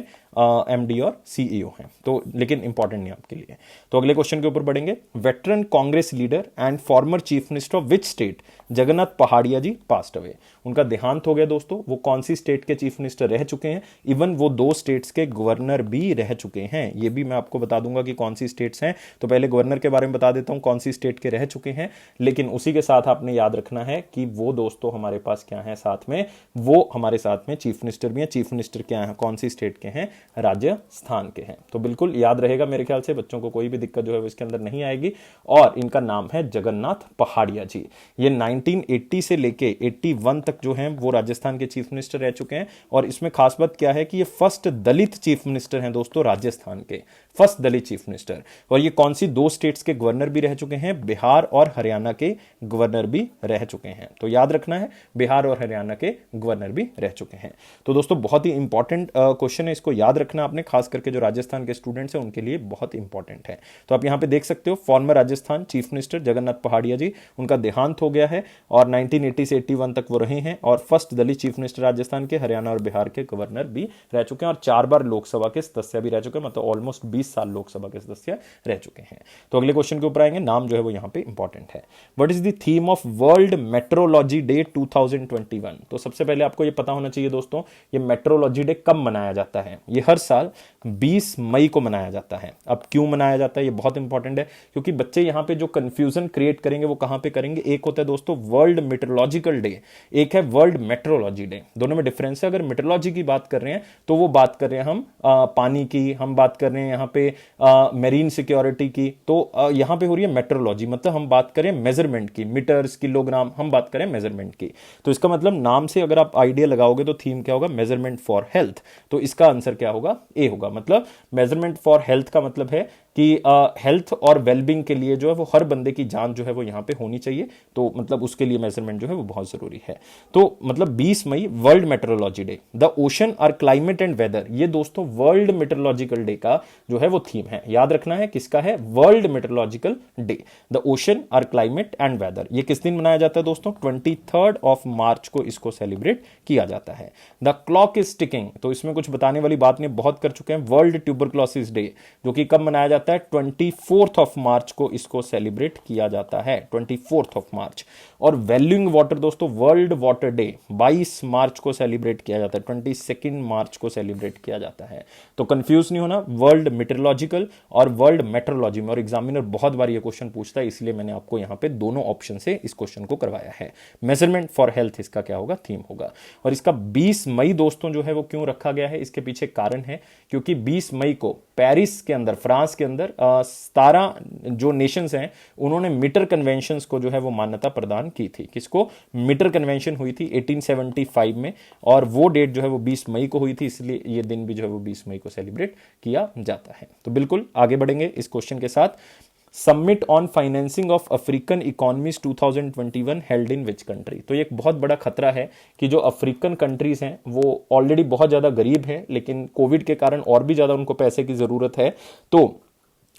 [SPEAKER 1] MD और CEO हैं, तो लेकिन इंपॉर्टेंट नहीं आपके लिए। तो अगले क्वेश्चन के ऊपर बढ़ेंगे। Veteran Congress leader and former chief minister of which state Jagannath Pahadia ji passed away. उनका देहांत हो गया दोस्तों। वो कौन सी स्टेट के चीफ मिनिस्टर रह चुके हैं, इवन वो 2 स्टेट्स के गवर्नर भी रह चुके हैं। ये भी मैं आपको बता दूंगा कि कौन सी स्टेट्स हैं। तो पहले गवर्नर के बारे में बता देता हूं कौन सी स्टेट के रह चुके हैं, लेकिन उसी के साथ आपने याद रखना है कि वो दोस्तों हमारे पास क्या है साथ में, वो हमारे साथ में चीफ मिनिस्टर भी हैं। चीफ मिनिस्टर क्या है, कौन सी स्टेट के हैं? राजस्थान के हैं। तो बिल्कुल याद रहेगा, मेरे ख्याल से बच्चों को कोई भी दिक्कत जो है इसके अंदर नहीं आएगी। और इनका नाम है जगन्नाथ पहाड़िया जी। ये 1980 से लेके 81 तक जो हैं वो राजस्थान के चीफ मिनिस्टर रह चुके हैं। और इसमें खास बात क्या है कि ये फर्स्ट दलित चीफ मिनिस्टर हैं दोस्तों राजस्थान के, फर्स्ट दलित चीफ मिनिस्टर। और ये कौन सी 2 स्टेट्स के गवर्नर भी रह चुके हैं? बिहार और हरियाणा के गवर्नर भी रह चुके हैं। तो याद रखना है, बिहार और हरियाणा के गवर्नर भी रह चुके हैं। तो दोस्तों बहुत ही इंपॉर्टेंट क्वेश्चन है, इसको याद रखना आपने, खास करके जो राजस्थान के स्टूडेंट्स हैं उनके लिए बहुत इंपॉर्टेंट है। तो आप यहां पे देख सकते हो, former Rajasthan chief minister Jagannath Pahadia ji, उनका देहांत हो गया है और 1980 से 81 तक वो रहे हैं और फर्स्ट दलित चीफ मिनिस्टर राजस्थान के, हरियाणा और बिहार के गवर्नर भी रह चुके हैं और 4 बार लोकसभा के सदस्य भी रह चुके हैं, मतलब ऑलमोस्ट 20 साल लोकसभा के सदस्य रह चुके हैं। तो अगले क्वेश्चन के ऊपर आएंगे। नाम जो है वो यहां पे इंपॉर्टेंट है। What is the theme of world metrology day 2021? तो सबसे पहले आपको ये पता होना चाहिए दोस्तों, ये मेट्रोलॉजी डे कब मनाया जाता है? ये हर साल 20 मई को मनाया जाता है। अब क्यों मनाया जाता है ये बहुत इंपॉर्टेंट है, क्योंकि बच्चे यहां पे जो कंफ्यूजन क्रिएट करेंगे वो कहां पे करेंगे। एक होता है दोस्तों वर्ल्ड मेट्रोलॉजिकल डे, एक है वर्ल्ड मेट्रोलॉजी डे। दोनों में डिफरेंस है। अगर मेट्रोलॉजी की बात कर रहे हैं तो वो बात कर रहे हैं हम पानी की, हम बात कर रहे हैं यहाँ पे मेरीन सिक्योरिटी की, तो यहाँ पे हो रही है मेट्रोलॉजी, मतलब हम बात करें मेजरमेंट की, मीटर्स, किलोग्राम, हम बात करें मेजरमेंट की। तो इसका मतलब नाम से अगर आप आइडिया लगाओगे तो थीम क्या होगा, मेजरमेंट फॉर हेल्थ। तो इसका आंसर क्या होगा, ए होगा। मतलब मेजरमेंट फॉर हेल्थ का मतलब है कि हेल्थ और वेलबींग के लिए जो है वो हर बंदे की जान जो है वो यहाँ पे होनी चाहिए, तो मतलब उसके लिए मेजरमेंट जो है वो बहुत जरूरी है। तो मतलब 20 May world metrology day, the ocean our climate and weather, ये दोस्तों वर्ल्ड मेट्रोलॉजिकल डे का जो है वो थीम है। याद रखना है किसका है, world meteorological day, the ocean our climate and weather. ये किस दिन मनाया जाता है दोस्तों, 23 मार्च को इसको सेलिब्रेट किया जाता है। द क्लॉक इज टिकिंग, तो इसमें कुछ बताने वाली बात नहीं, बहुत कर चुके हैं। वर्ल्ड ट्यूबरक्लोसिस डे, जो कि कब मनाया जाता है, 24 मार्च को इसको सेलिब्रेट किया जाता है, 24 मार्च। और वैल्यूइंग वाटर दोस्तों, वर्ल्ड वाटर डे 22 मार्च को सेलिब्रेट किया जाता है, 22 मार्च को सेलिब्रेट किया जाता है। तो कंफ्यूज नहीं होना, वर्ल्ड मेट्रोलॉजिकल और वर्ल्ड मेट्रोलॉजी में, और एग्जामिनर बहुत बार ये क्वेश्चन पूछता है, इसलिए मैंने आपको यहां पे दोनों ऑप्शन से इस क्वेश्चन को करवाया है। मेजरमेंट फॉर हेल्थ इसका क्या होगा, थीम होगा। और इसका 20 मई दोस्तों जो है वो क्यों रखा गया है, इसके पीछे कारण है, क्योंकि 20 मई को पेरिस के अंदर, फ्रांस के अंदर 17 जो नेशंस हैं उन्होंने मीटर कन्वेंशन को जो है वो मान्यता प्रदान की थी। किसको, मीटर कन्वेंशन हुई थी 1875 में, और वो डेट जो है वो 20 मई को हुई थी, इसलिए ये दिन भी जो है वो 20 मई को सेलिब्रेट किया जाता है। तो बिल्कुल आगे बढ़ेंगे इस क्वेश्चन के साथ। Summit on financing of African economies 2021 held in which country. तो ये एक बहुत बड़ा खतरा है कि जो अफ्रीकन कंट्रीज हैं वो ऑलरेडी बहुत ज्यादा गरीब हैं, लेकिन कोविड के कारण और भी ज्यादा उनको पैसे की जरूरत है। तो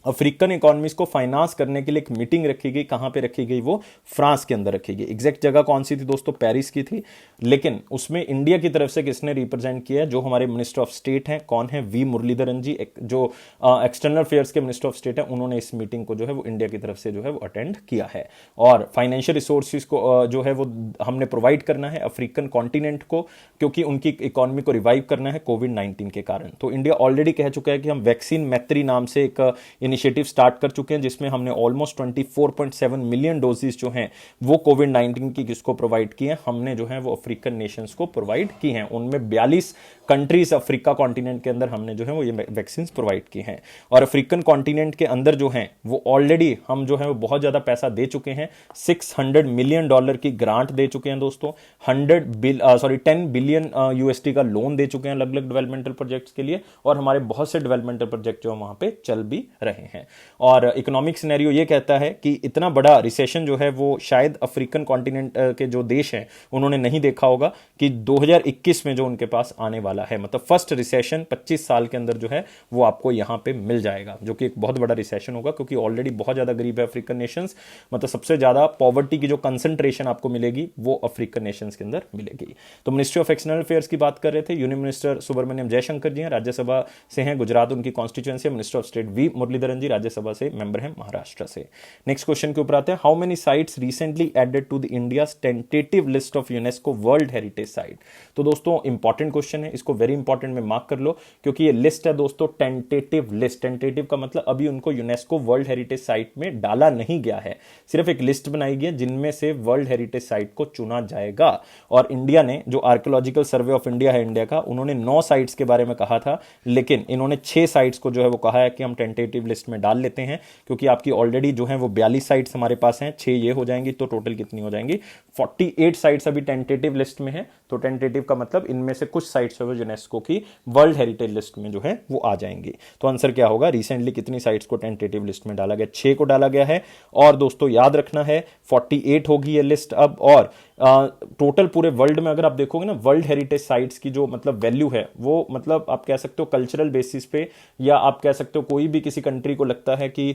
[SPEAKER 1] अफ्रीकन इकोनॉमीज को फाइनेंस करने के लिए एक मीटिंग रखी गई, कहां पे रखी गई, वो फ्रांस के अंदर रखी गई। एग्जैक्ट जगह कौन सी थी दोस्तों, पेरिस की थी, लेकिन उसमें इंडिया की तरफ से किसने रिप्रेजेंट किया है, जो हमारे मिनिस्टर ऑफ स्टेट हैं, कौन है, वी मुरलीधरन जी, जो एक्सटर्नल अफेयर्स के मिनिस्टर ऑफ स्टेट है, उन्होंने इस मीटिंग को जो है वो इंडिया की तरफ से जो है वो अटेंड किया है। और फाइनेंशियल रिसोर्सेज को जो है वो हमने प्रोवाइड करना है अफ्रीकन कॉन्टिनेंट को, क्योंकि उनकी इकोनॉमी को रिवाइव करना है कोविड-19 के कारण। तो इंडिया ऑलरेडी कह चुका है कि हम वैक्सीन मैत्री नाम से एक इनिशिएटिव स्टार्ट कर चुके हैं, जिसमें हमने ऑलमोस्ट 24.7 मिलियन डोजेस जो हैं वो कोविड-19 की किसको प्रोवाइड की हैं, हमने जो है वो अफ्रीकन नेशंस को प्रोवाइड की हैं। उनमें 42 कंट्रीज अफ्रीका कॉन्टिनेंट के अंदर हमने जो है वो ये वैक्सीन प्रोवाइड की हैं। और अफ्रीकन कॉन्टिनेंट के अंदर जो हैं वो ऑलरेडी हम जो है वो बहुत ज्यादा पैसा दे चुके हैं, $600 मिलियन की ग्रांट दे चुके हैं दोस्तों, 10 बिलियन यूएसडी का लोन दे चुके हैं अलग अलग डेवलपमेंटल प्रोजेक्ट्स के लिए, और हमारे बहुत से डेवलपमेंटल प्रोजेक्ट जो वहां पे चल भी रहे हैं। और इकोनॉमिक सिनेरियो ये कहता है कि इतना बड़ा रिसेशन जो है वो शायद अफ्रीकन कॉन्टिनेंट के जो देश हैं उन्होंने नहीं देखा होगा, कि 2021 में जो उनके पास आने वाला है, मतलब फर्स्ट रिसेशन 25 साल के अंदर जो है वो आपको यहां पे मिल जाएगा, जो कि एक बहुत बड़ा रिसेशन होगा, क्योंकि ऑलरेडी बहुत ज्यादा गरीब है अफ्रीकन नेशंस। मतलब सबसे ज्यादा पॉवर्टी की जो कंसंट्रेशन आपको मिलेगी वो अफ्रीकन नेशंस के अंदर मिलेगी। तो मिनिस्ट्री ऑफ एक्सटर्नल अफेयर्स की बात कर रहे थे, यूनियन मिनिस्टर सुब्रमण्यम जयशंकर जी हैं, राज्यसभा से हैं, गुजरात उनकी constituency. Minister of state V Muraleedharan ji Rajya Sabha से मेंबर हैं महाराष्ट्र से। नेक्स्ट क्वेश्चन के ऊपर आते हैं, how many sites recently added to the India's tentative list of UNESCO world heritage site. तो दोस्तों इंपॉर्टेंट क्वेश्चन है, इसको वेरी इंपॉर्टेंट में मार्क कर लो, क्योंकि ये लिस्ट है दोस्तों टेंटेटिव लिस्ट। टेंटेटिव का मतलब अभी उनको यूनेस्को वर्ल्ड हेरिटेज साइट में डाला नहीं गया है, सिर्फ एक लिस्ट बनाई गई है जिनमें से वर्ल्ड हेरिटेज साइट को चुना जाएगा। और इंडिया ने, जो आर्कियोलॉजिकल सर्वे ऑफ इंडिया है इंडिया का, उन्होंने 9 साइट्स के बारे में कहा था, लेकिन इन्होंने 6 साइट्स को जो है वो कहा है कि हम टेंटेटिव लिस्ट में डाल लेते हैं, क्योंकि आपकी ऑलरेडी जो है वो 42 साइट्स हमारे पास हैं, 6 ये हो जाएंगी, तो टोटल कितनी हो जाएंगी, 48 साइट्स अभी टेंटेटिव लिस्ट में है। तो टेंटेटिव का मतलब इनमें से कुछ साइट्स है वो यूनेस्को की वर्ल्ड हेरिटेज लिस्ट में जो है वो आ जाएंगी। तो आंसर क्या होगा, रिसेंटली कितनी साइट्स को टेंटेटिव लिस्ट में डाला गया, 6 को डाला गया है। और दोस्तों याद रखना है 48 होगी ये लिस्ट अब। और टोटल पूरे वर्ल्ड में अगर आप देखोगे ना, वर्ल्ड हेरिटेज साइट्स की जो मतलब वैल्यू है वो, मतलब आप कह सकते हो कल्चरल बेसिस पे, या आप कह सकते हो कोई भी किसी कंट्री को लगता है कि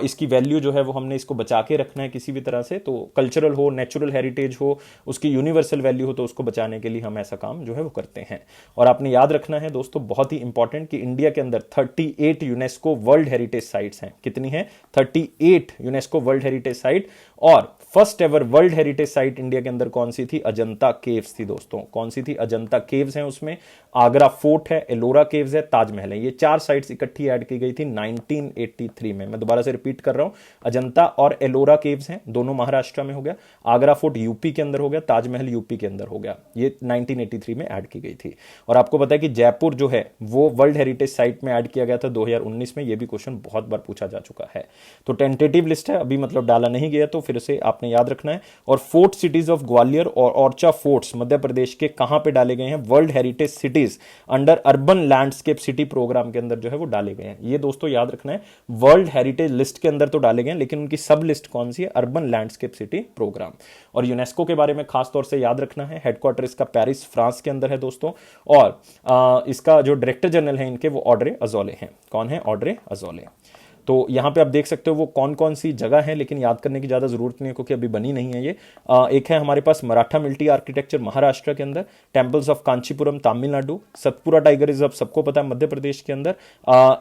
[SPEAKER 1] इसकी वैल्यू जो है वो हमने इसको बचा के रखना है किसी भी तरह से, तो कल्चरल हो, नेचुरल हेरिटेज हो, उसकी यूनिवर्सल वैल्यू हो, तो उसको बचाने के लिए हम ऐसा काम जो है वो करते हैं। और आपने याद रखना है दोस्तों, बहुत ही इंपॉर्टेंट, कि इंडिया के अंदर 38 यूनेस्को वर्ल्ड हेरिटेज साइट्स हैं। कितनी है, 38 यूनेस्को वर्ल्ड हेरिटेज साइट। और first ever world heritage site India के अंदर अंदर कौन सी थी? अजंता केव्स थी दोस्तों। कौन सी थी? अजंता केव्स हैं उसमें, आगरा फोर्ट है, एलोरा केव्स है, ताजमहल है। ये 4 साइट्स इकट्ठी ऐड की गई थी 1983 में। मैं दोबारा से रिपीट कर रहा हूं, अजंता और एलोरा केव्स हैं, दोनों महाराष्ट्र में हो गया, आगरा फोर्ट यूपी के अंदर हो गया, ताजमहल यूपी के अंदर हो गया। ये 1983 में ऐड की गई थी। और आपको पता है कि जयपुर जो है वो वर्ल्ड हेरिटेज साइट में ऐड किया गया था 2019 में। ये भी क्वेश्चन बहुत बार पूछा जा चुका है। तो टेंटेटिव लिस्ट है, अभी मतलब डाला नहीं गया, तो फिर से आपने याद रखना है। और फोर्ट सिटीज ऑफ ग्वालियर और ओरछा फोर्ट्स मध्य प्रदेश के कहां पे डाले गए हैं? World heritage cities under urban landscape city programme के अंदर जो है वो डाले गए हैं। ये दोस्तों याद रखना है, वर्ल्ड हेरिटेज लिस्ट के अंदर तो डाले गए हैं, लेकिन उनकी सब लिस्ट कौन सी है? Urban landscape city programme. और यूनेस्को के बारे में खास तौर से याद रखना है, हेडक्वार्टर इसका पेरिस फ्रांस के अंदर है दोस्तों। और इसका जो डायरेक्टर जनरल है इनके, वो ऑड्रे अजौले हैं। कौन है? Audrey Azoulay. तो यहां पे आप देख सकते हो वो कौन कौन सी जगह है, लेकिन याद करने की ज़्यादा ज़रूरत नहीं है क्योंकि अभी बनी नहीं है ये। एक है हमारे पास मराठा मिलिट्री आर्किटेक्चर महाराष्ट्र के अंदर, temples of Kanchipuram Tamil Nadu, Satpura tiger reserve सबको पता है मध्य प्रदेश के अंदर।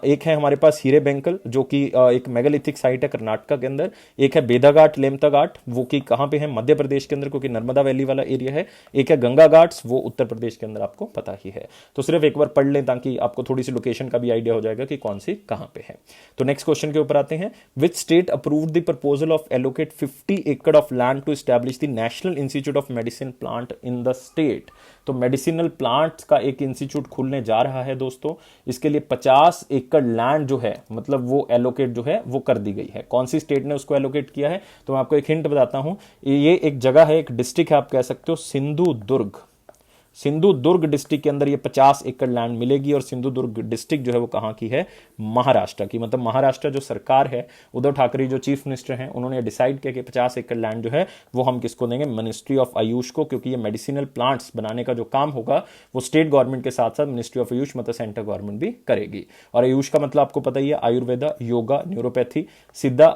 [SPEAKER 1] एक है हमारे पास हीरे बेंकल जो कि एक मेगालिथिक साइट है कर्नाटका के अंदर। एक है बेदाघाट लेमता घाट, वो कि कहाँ पे है? मध्य प्रदेश के अंदर, क्योंकि नर्मदा वैली वाला एरिया है। एक है गंगा घाट्स, वो उत्तर प्रदेश के अंदर आपको पता ही है। तो सिर्फ एक बार पढ़ लें ताकि आपको थोड़ी सी लोकेशन का भी आइडिया हो जाएगा कि कौन सी कहाँ पे है। तो नेक्स्ट क्वेश्चन के ऊपर आते हैं। Which state approved the proposal of allocate 50 acre of land to establish the National Institute of Medicine plant in the state? तो मेडिसिनल प्लांट्स का एक इंस्टीट्यूट खुलने जा रहा है दोस्तों। इसके लिए 50 एकड़ लैंड जो है मतलब वो एलोकेट जो है वो कर दी गई है। कौन सी स्टेट ने उसको एलोकेट किया है? तो मैं आपको एक हिंट बताता हूं, ये एक जगह है, एक डिस्ट्रिक्ट है, आप कह सकते हो सिंधुदुर्ग। सिंधुदुर्ग डिस्ट्रिक्ट के अंदर ये 50 एकड़ लैंड मिलेगी। और सिंधुदुर्ग डिस्ट्रिक्ट जो है वो कहाँ की है? महाराष्ट्र की। मतलब महाराष्ट्र जो सरकार है, उद्धव ठाकरे जो चीफ मिनिस्टर हैं, उन्होंने डिसाइड किया कि 50 एकड़ लैंड जो है वो हम किसको देंगे? मिनिस्ट्री ऑफ आयुष को, क्योंकि ये मेडिसिनल प्लांट्स बनाने का जो काम होगा वो स्टेट गवर्नमेंट के साथ साथ मिनिस्ट्री ऑफ आयुष मतलब सेंट्रल गवर्नमेंट भी करेगी। और आयुष का मतलब आपको पता ही है, आयुर्वेदा, योगा, न्यूरोपैथी, सिद्धा,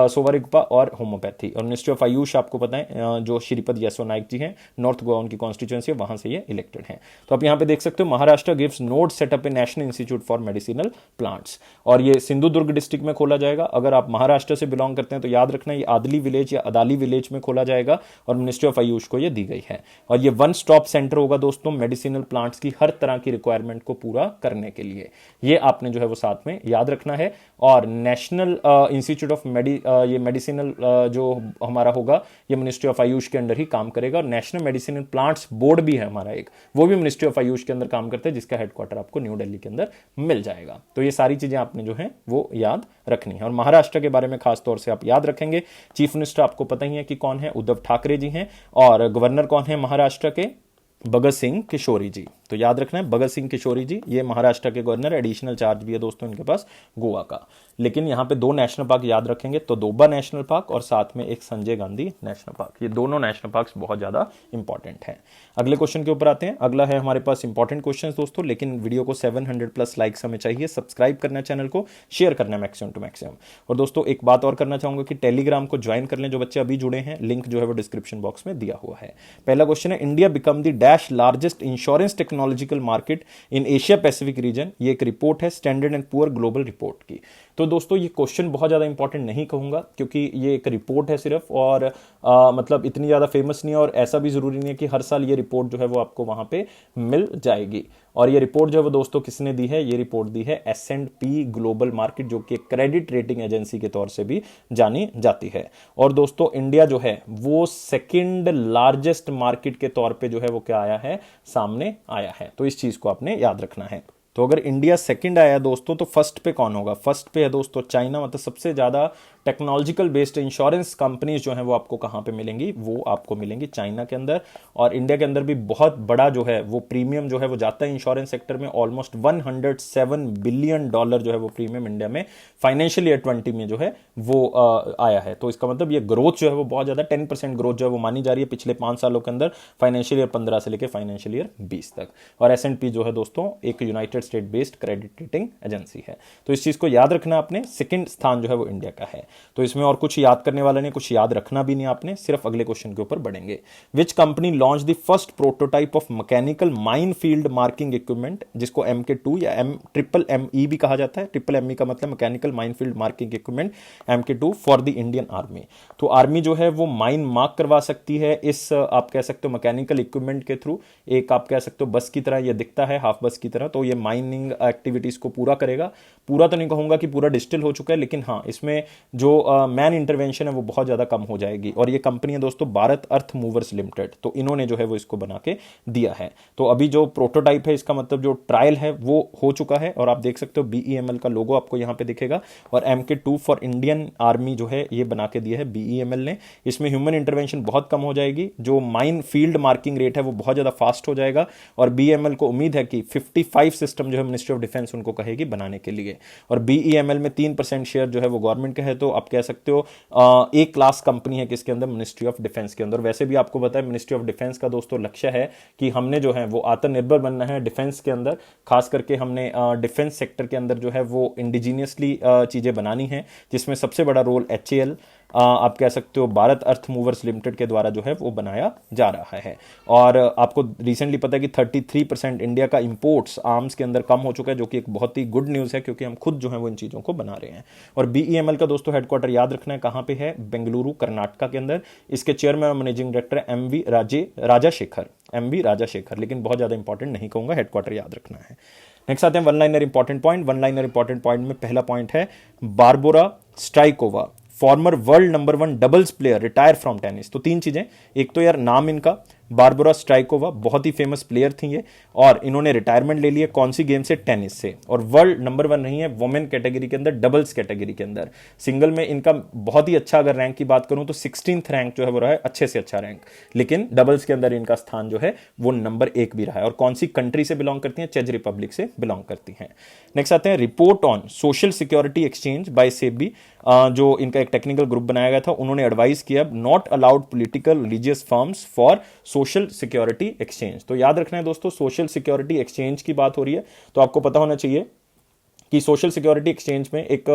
[SPEAKER 1] सोवारिगपा और होम्योपैथी। और मिनिस्ट्री ऑफ आयुष आपको पता है जो श्रीपद येसो नाइक जी हैं, नॉर्थ गोवा उनकी कॉन्स्टिट्यूएंसी, वहां से ये इलेक्टेड हैं। तो आप यहां पे देख सकते हो Maharashtra gives node setup A national institute for medicinal plants. और ये सिंधुदुर्ग डिस्ट्रिक्ट में खोला जाएगा। अगर आप महाराष्ट्र से बिलोंग करते हैं तो याद रखना ये आदली विलेज या अदाली विलेज में खोला जाएगा और मिनिस्ट्री ऑफ आयुष को ये दी गई है। और ये वन स्टॉप सेंटर होगा दोस्तों मेडिसिनल प्लांट्स की हर तरह की रिक्वायरमेंट को पूरा करने के लिए। ये आपने जो है वो साथ में याद रखना है। और नेशनल इंस्टीट्यूट ऑफ ये मेडिसिनल जो हमारा होगा ये मिनिस्ट्री ऑफ आयुष के अंडर ही काम करेगा। और नेशनल मेडिसिनल प्लांट्स बोर्ड भी है हमारा एक, वो भी मिनिस्ट्री ऑफ आयुष के अंदर काम करते हैं, जिसका हेडक्वार्टर आपको न्यू दिल्ली के अंदर मिल जाएगा। तो ये सारी चीजें आपने जो है वो याद रखनी है। और महाराष्ट्र के बारे में खास तौर से आप याद रखेंगे, चीफ मिनिस्टर आपको पता ही है कि कौन है? उद्धव ठाकरे जी हैं। और गवर्नर कौन है महाराष्ट्र के? भगत सिंह किशोरी जी। तो याद रखना है भगत सिंह किशोरी जी ये महाराष्ट्र के गवर्नर। एडिशनल चार्ज भी है दोस्तों इनके पास गोवा का। लेकिन यहां पे 2 नेशनल पार्क याद रखेंगे, तो दोबा नेशनल पार्क और साथ में एक संजय गांधी नेशनल पार्क। ये दोनों नेशनल पार्क बहुत ज्यादा इंपॉर्टेंट हैं। अगले क्वेश्चन के ऊपर आते हैं। अगला है हमारे पास इंपॉर्टेंट क्वेश्चन दोस्तों, लेकिन वीडियो को 700+ लाइक्स हमें चाहिए। सब्सक्राइब करना है चैनल को, शेयर करना है मैक्सिमम टू मैक्सिमम। और दोस्तों एक बात और करना चाहूंगा कि टेलीग्राम को ज्वाइन कर लें जो बच्चे अभी जुड़े हैं, लिंक जो है वो डिस्क्रिप्शन बॉक्स में दिया हुआ है। पहला क्वेश्चन है, India become the dash largest insurance technological market in Asia Pacific region. ये एक रिपोर्ट है standard and poor global report की। तो दोस्तों ये क्वेश्चन बहुत ज्यादा इंपॉर्टेंट नहीं कहूंगा क्योंकि ये एक रिपोर्ट है सिर्फ, और मतलब इतनी ज्यादा फेमस नहीं है। और ऐसा भी जरूरी नहीं है कि हर साल ये रिपोर्ट जो है वो आपको वहां पे मिल जाएगी। और ये रिपोर्ट जो है वो दोस्तों किसने दी है? ये रिपोर्ट दी है S&P ग्लोबल मार्केट, जो कि क्रेडिट रेटिंग एजेंसी के तौर से भी जानी जाती है। और दोस्तों इंडिया जो है वो सेकंड लार्जेस्ट मार्केट के तौर पे जो है वो क्या आया है? सामने आया है। तो इस चीज को आपने याद रखना है। तो अगर इंडिया सेकंड आया दोस्तों तो फर्स्ट पे कौन होगा? फर्स्ट पे है दोस्तों चाइना। मतलब सबसे ज्यादा टेक्नोलॉजिकल बेस्ड इंश्योरेंस कंपनीज जो है वो आपको कहां पे मिलेंगी? वो आपको मिलेंगी चाइना के अंदर। और इंडिया के अंदर भी बहुत बड़ा जो है वो प्रीमियम जो है वो जाता है इंश्योरेंस सेक्टर में। ऑलमोस्ट $107 बिलियन जो है वो प्रीमियम इंडिया में फाइनेंशियल ईयर 20 में जो है वो आया है। तो इसका मतलब ये ग्रोथ जो है वो बहुत ज्यादा 10% ग्रोथ जो है वो मानी जा रही है पिछले 5 सालों के अंदर, फाइनेंशियल ईयर 15 से लेकर फाइनेंशियल ईयर 20 तक। और S&P जो है दोस्तों एक United United state based credit rating agency है। तो इस चीज को याद रखना आपने, सेकंड स्थान जो है वो इंडिया का है। तो इसमें और कुछ याद करने वाला नहीं, कुछ याद रखना भी नहीं आपने, सिर्फ अगले क्वेश्चन के ऊपर बढ़ेंगे। Which company launch the first prototype of mechanical mine field marking equipment, जिसको MK2 या ट्रिपल ME भी कहा जाता है। ट्रिपल ME का मतलब mechanical mine field marking equipment, MK2 for the Indian army. तो आर्मी जो है वो माइन मार्क करवा सकती है इस आप कह सकते हो मैकेनिकल इक्विपमेंट के थ्रू। एक आप कह सकते हो बस की तरह ये दिखता है, हाफ बस की तरह। तो ये माइनिंग एक्टिविटीज को पूरा करेगा। पूरा तो नहीं कहूंगा कि पूरा डिजिटल हो चुका है, लेकिन हाँ इसमें जो मैन इंटरवेंशन है वो बहुत ज्यादा कम हो जाएगी। और ये कंपनी है दोस्तों भारत अर्थ मूवर्स लिमिटेड, तो इन्होंने जो है वो इसको बना के दिया है। तो अभी जो प्रोटोटाइप है इसका मतलब जो ट्रायल है वो हो चुका है, और आप देख सकते हो BEML का लोगो आपको यहां पे दिखेगा, और MK2 फॉर इंडियन आर्मी जो है ये बना के दिया है BEML ने। इसमें ह्यूमन इंटरवेंशन बहुत कम हो जाएगी, जो माइन फील्ड मार्किंग रेट है वो बहुत ज्यादा फास्ट हो जाएगा। और BEML को उम्मीद है कि 55 सिस्टम जो है मिनिस्ट्री ऑफ डिफेंस उनको कहेगी बनाने के लिए। और BEML में 3% शेयर जो है वो गवर्नमेंट का है। तो आप कह सकते हो एक क्लास कंपनी है किसके अंदर, मिनिस्ट्री ऑफ डिफेंस के अंदर। वैसे भी आपको पता है मिनिस्ट्री ऑफ डिफेंस का दोस्तों लक्ष्य है कि हमने जो है वो आत्मनिर्भर बनना है डिफेंस के अंदर। खास करके हमने डिफेंस सेक्टर के अंदर जो है वो इंडिजीनियसली चीजें बनानी है, जिसमें सबसे बड़ा रोल HAL आप कह सकते हो भारत अर्थ मूवर्स लिमिटेड के द्वारा जो है वो बनाया जा रहा है। और आपको रिसेंटली पता है कि 33% इंडिया का इंपोर्ट्स आर्म्स के अंदर कम हो चुका है, जो कि एक बहुत ही गुड न्यूज़ है, क्योंकि हम खुद जो है वो इन चीज़ों को बना रहे हैं। और BEML का दोस्तों हेडक्वार्टर याद रखना है कहाँ पे है, बेंगलुरु कर्नाटका के अंदर। इसके चेयरमैन और मैनेजिंग डायरेक्टर MV राजाशेखर, लेकिन बहुत ज़्यादा इंपॉर्टेंट नहीं कहूँगा, हेडक्वार्टर याद रखना है। नेक्स्ट आते हैं one liner important point. One liner important point में पहला पॉइंट है Barbora Strycova, farmer world number 1 doubles player, retire from tennis. तो 3 चीजें, एक तो यार नाम इनका बारबोरा स्ट्राइकोवा, बहुत ही फेमस प्लेयर थी ये, और इन्होंने रिटायरमेंट ले लिया कौन सी गेम से, टेनिस से। और वर्ल्ड नंबर 1 नहीं है वुमेन कैटेगरी के अंदर, डबल्स कैटेगरी के अंदर। सिंगल में इनका बहुत ही अच्छा अगर रैंक की बात करूं तो 16th रैंक जो है वो रहा है, अच्छे से अच्छा रैंक। लेकिन डबल्स के अंदर इनका स्थान जो है वो नंबर 1 भी रहा है। और कौन सी कंट्री से बिलोंग करती हैं, चेक रिपब्लिक से बिलोंग करती हैं। नेक्स्ट आते हैं report on social security exchange by SEBI, जो इनका एक टेक्निकल ग्रुप बनाया गया था। उन्होंने एडवाइस किया not allowed political religious firms for social security exchange. तो याद रखना है दोस्तों, सोशल सिक्योरिटी एक्सचेंज की बात हो रही है, तो आपको पता होना चाहिए कि सोशल सिक्योरिटी एक्सचेंज में एक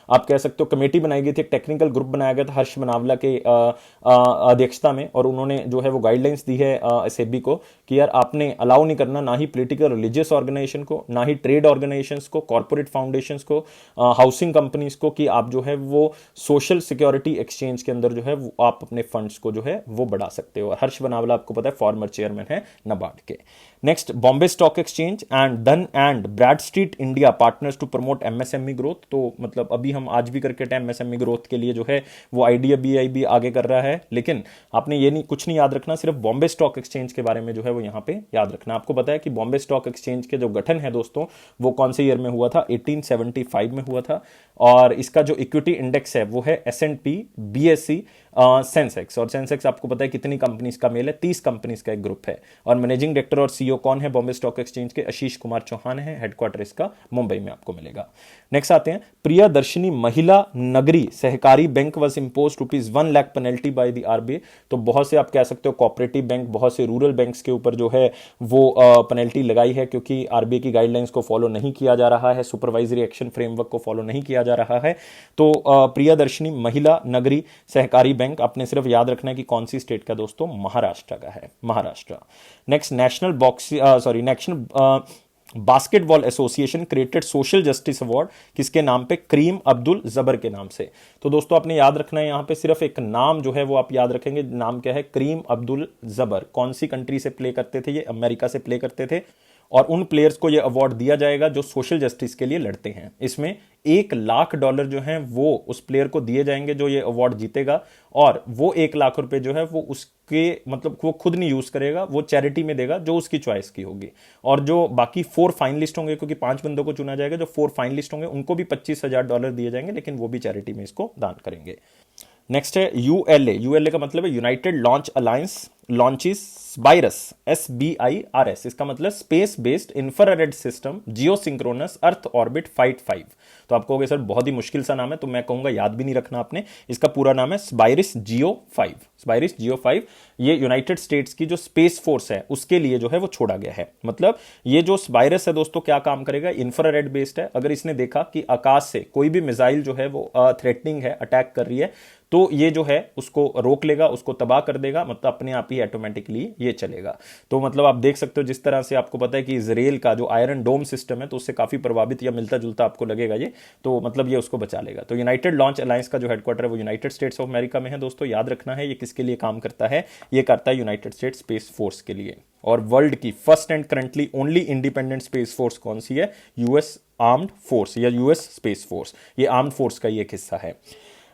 [SPEAKER 1] आप कह सकते हो कमेटी बनाई गई थी, एक टेक्निकल ग्रुप बनाया गया था हर्ष मनावला के अध्यक्षता में। और उन्होंने जो है वो गाइडलाइंस दी है सेबी को कि यार आपने अलाउ नहीं करना ना ही पॉलिटिकल रिलीजियस ऑर्गेनाइजेशन को, ना ही ट्रेड ऑर्गेनाइजेशंस को, कॉर्पोरेट फाउंडेशंस को, हाउसिंग कंपनीज को, कि आप जो है वो सोशल सिक्योरिटी एक्सचेंज के अंदर जो है वो आप अपने फंड्स को जो है वो बढ़ा सकते हो। हर्ष मनावला आपको पता है फॉर्मर चेयरमैन है नाबार्ड के। Next, Bombay stock exchange and Dun and Bradstreet India partners to promote MSME growth. तो मतलब अभी हम आज भी क्रिकेट MSME ग्रोथ के लिए जो है वो IDBI भी आगे कर रहा है। लेकिन आपने ये नहीं कुछ नहीं याद रखना, सिर्फ बॉम्बे स्टॉक एक्सचेंज के बारे में जो है वो यहाँ पे याद रखना। आपको पता है कि बॉम्बे स्टॉक एक्सचेंज के जो गठन है दोस्तों वो कौन से ईयर में हुआ था, 1875 में हुआ था। और इसका जो इक्विटी इंडेक्स है वो है S&P, BSE, सेंसेक्स। और सेंसेक्स आपको पता है कितनी कंपनीज का मेल है, 30 कंपनीज का एक ग्रुप है। और मैनेजिंग डायरेक्टर और CEO कौन है बॉम्बे स्टॉक एक्सचेंज के, आशीष कुमार चौहान है। हेडक्वार्टर इसका मुंबई में आपको मिलेगा। नेक्स्ट आते हैं, प्रियदर्शनी महिला नगरी सहकारी bank was impose ₹1 lakh penalty by the RBI। तो बहुत से आप कह सकते हो कोऑपरेटिव बैंक, बहुत से रूरल बैंक्स के ऊपर जो है वो पेनल्टी लगाई है, क्योंकि RBI की गाइडलाइंस को फॉलो नहीं किया जा रहा है, सुपरवाइजरी एक्शन फ्रेमवर्क को फॉलो नहीं किया जा रहा है। तो प्रियदर्शनी महिला नगरी सहकारी बैंक आपने सिर्फ याद रखना है कि कौन सी स्टेट का दोस्तों, महाराष्ट्र का है, Maharashtra. Next, national basketball association created social justice award, किसके नाम पे, करीम अब्दुल जबर के नाम से। तो दोस्तों आपने याद रखना है यहां पे सिर्फ एक नाम जो है वो आप याद रखेंगे, नाम क्या है, करीम अब्दुल जबर। कौन सी कंट्री से प्ले करते थे ये, अमेरिका से प्ले करते थे। और उन प्लेयर्स को ये अवार्ड दिया जाएगा जो सोशल जस्टिस के लिए लड़ते हैं। इसमें $1 लाख जो हैं वो उस प्लेयर को दिए जाएंगे जो ये अवार्ड जीतेगा। और वो $1 लाख जो है वो उसके मतलब वो खुद नहीं यूज करेगा, वो चैरिटी में देगा जो उसकी चॉइस की होगी। और जो बाकी 4 फाइनलिस्ट होंगे, क्योंकि 5 बंदों को चुना जाएगा, जो 4 फाइनलिस्ट होंगे उनको भी $25,000 दिए जाएंगे, लेकिन वो भी चैरिटी में इसको दान करेंगे। नेक्स्ट है यूएलए का मतलब है United Launch Alliance launches SBIRS, SBIRS, इसका मतलब space based infrared system geosynchronous earth orbit flight 5। तो आप कहोगे सर बहुत ही मुश्किल सा नाम है, तो मैं कहूंगा याद भी नहीं रखना आपने, इसका पूरा नाम है स्पाइरिस जियो 5। स्पाइरिस जियो 5 ये यूनाइटेड स्टेट्स की जो स्पेस फोर्स है उसके लिए जो है वो छोड़ा गया है। मतलब ये जो स्पाइरस है दोस्तों क्या काम करेगा, इंफ्रारेड बेस्ड है। अगर इसने देखा कि आकाश से कोई भी मिसाइल जो है वो थ्रेटनिंग है, अटैक कर रही है, तो ये जो है उसको रोक लेगा, उसको तबाह कर देगा, मतलब अपने आप ही ऑटोमेटिकली ये चलेगा। तो मतलब आप देख सकते हो जिस तरह से आपको पता है कि इजराइल का जो आयरन डोम सिस्टम है तो उससे काफी प्रभावित या मिलता जुलता आपको लगेगा ये, तो मतलब ये उसको बचा लेगा। तो यूनाइटेड लॉन्च अलायंस का जो हेडक्वार्टर है वो यूनाइटेड स्टेट्स ऑफ अमेरिका में है दोस्तों, याद रखना है ये किसके लिए काम करता है, ये करता है यूनाइटेड स्टेट्स स्पेस फोर्स के लिए। और वर्ल्ड की first and currently only independent space force कौन सी है, यूएस आर्म्ड फोर्स या यूएस स्पेस फोर्स, ये आर्म्ड फोर्स का ये एक हिस्सा है।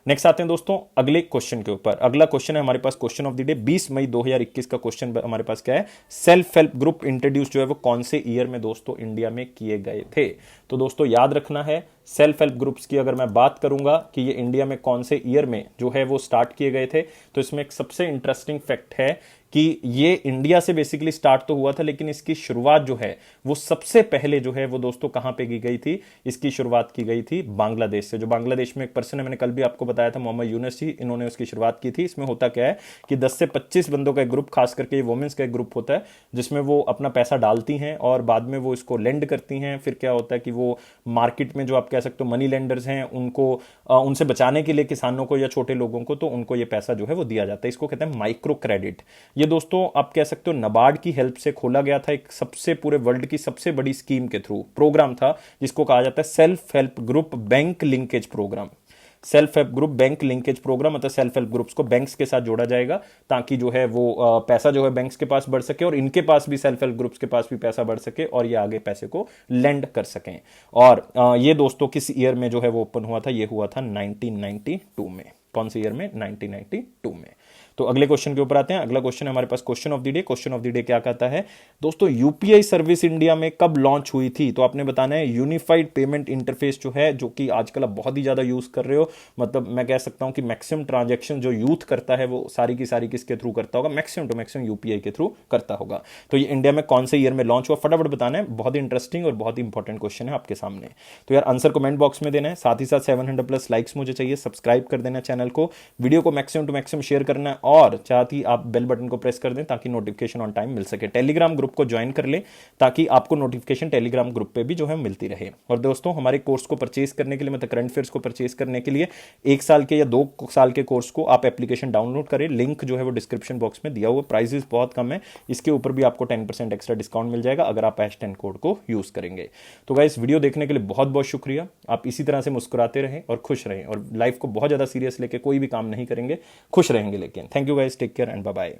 [SPEAKER 1] नेक्स्ट आते हैं दोस्तों अगले क्वेश्चन के ऊपर। अगला क्वेश्चन है हमारे पास क्वेश्चन ऑफ द डे 20 मई 2021 का क्वेश्चन हमारे पास क्या है, सेल्फ हेल्प ग्रुप इंट्रोड्यूस जो है वो कौन से ईयर में दोस्तों इंडिया में किए गए थे। तो दोस्तों याद रखना है सेल्फ हेल्प ग्रुप्स की अगर मैं बात करूंगा कि ये इंडिया में कौन से ईयर में जो है वो स्टार्ट किए गए थे, तो इसमें एक सबसे इंटरेस्टिंग फैक्ट है कि ये इंडिया से बेसिकली स्टार्ट तो हुआ था, लेकिन इसकी शुरुआत जो है वो सबसे पहले जो है वो दोस्तों कहां पे की गई थी, इसकी शुरुआत की गई थी बांग्लादेश से। जो बांग्लादेश में एक पर्सन है, मैंने कल भी आपको बताया था, मोहम्मद यूनुस जी, इन्होंने उसकी शुरुआत की थी। इसमें होता क्या है कि 10 से 25 बंदों का एक ग्रुप, खास करके वुमेन्स का एक ग्रुप होता है, जिसमें वो अपना पैसा डालती हैं और बाद में वो इसको लेंड करती हैं। फिर क्या होता है कि वो मार्केट में जो आप कह सकते हो मनी लेंडर्स हैं उनको उनसे बचाने के लिए किसानों को या छोटे लोगों को, तो उनको ये पैसा जो है वो दिया जाता है। इसको कहते हैं माइक्रो क्रेडिट। ये दोस्तों आप कह सकते हो नाबार्ड की हेल्प से खोला गया था, एक सबसे पूरे वर्ल्ड की सबसे बड़ी स्कीम के थ्रू प्रोग्राम था, जिसको कहा जाता है self help group bank linkage programme. Self help group bank linkage programme, मतलब सेल्फ हेल्प ग्रुप्स को बैंक्स के साथ जोड़ा जाएगा ताकि जो है वो पैसा जो है बैंक्स के पास बढ़ सके और इनके पास भी, सेल्फ हेल्प ग्रुप्स के पास भी पैसा बढ़ सके और ये आगे पैसे को लेंड कर सकें। और ये दोस्तों किस ईयर में जो है वो ओपन हुआ था, ये हुआ था 1992 में। कौन से ईयर में, 1992 में। तो अगले क्वेश्चन के ऊपर आते हैं। अगला क्वेश्चन हमारे पास question of the day. Question of the day क्या कहता है दोस्तों, यूपीआई सर्विस इंडिया में कब लॉन्च हुई थी। तो आपने बताना है यूनिफाइड पेमेंट इंटरफेस जो है, जो कि आजकल आप बहुत ही ज्यादा यूज कर रहे हो, मतलब मैं कह सकता हूं कि मैक्सिमम ट्रांजैक्शन जो यूथ करता है वो सारी की सारी किसके थ्रू करता होगा, मैक्सिमम टू मैक्सिमम यूपीआई के थ्रू करता होगा। तो ये इंडिया में कौन से ईयर में लॉन्च हुआ, फटाफट बताना है। बहुत ही इंटरेस्टिंग और बहुत ही इंपॉर्टेंट क्वेश्चन है आपके सामने। तो यार आंसर कमेंट बॉक्स में देना है, साथ ही साथ 700+ लाइक्स मुझे चाहिए, सब्सक्राइब कर देना चैनल को, वीडियो को मैक्सिमम टू मैक्सिमम शेयर करना है और साथ ही आप बेल बटन को प्रेस कर दें ताकि नोटिफिकेशन ऑन टाइम मिल सके। टेलीग्राम ग्रुप को ज्वाइन कर लें ताकि आपको नोटिफिकेशन टेलीग्राम ग्रुप पे भी जो है मिलती रहे। और दोस्तों हमारे कोर्स को परचेज करने के लिए, मतलब करंट अफेयर्स को परचेज करने के लिए 1 साल के या 2 साल के कोर्स को आप एप्लीकेशन डाउनलोड करें, लिंक जो है वो डिस्क्रिप्शन बॉक्स में दिया हुआ। प्राइसेस बहुत कम है, इसके ऊपर भी आपको 10% एक्स्ट्रा डिस्काउंट मिल जाएगा अगर आप #10 कोड को यूज करेंगे। तो गाइस वीडियो देखने के लिए बहुत बहुत शुक्रिया। आप इसी तरह से मुस्कुराते रहें और खुश रहें और लाइफ को बहुत ज्यादा सीरियस लेके कोई भी काम नहीं करेंगे, खुश रहेंगे लेकिन। Thank you guys, take care and bye bye.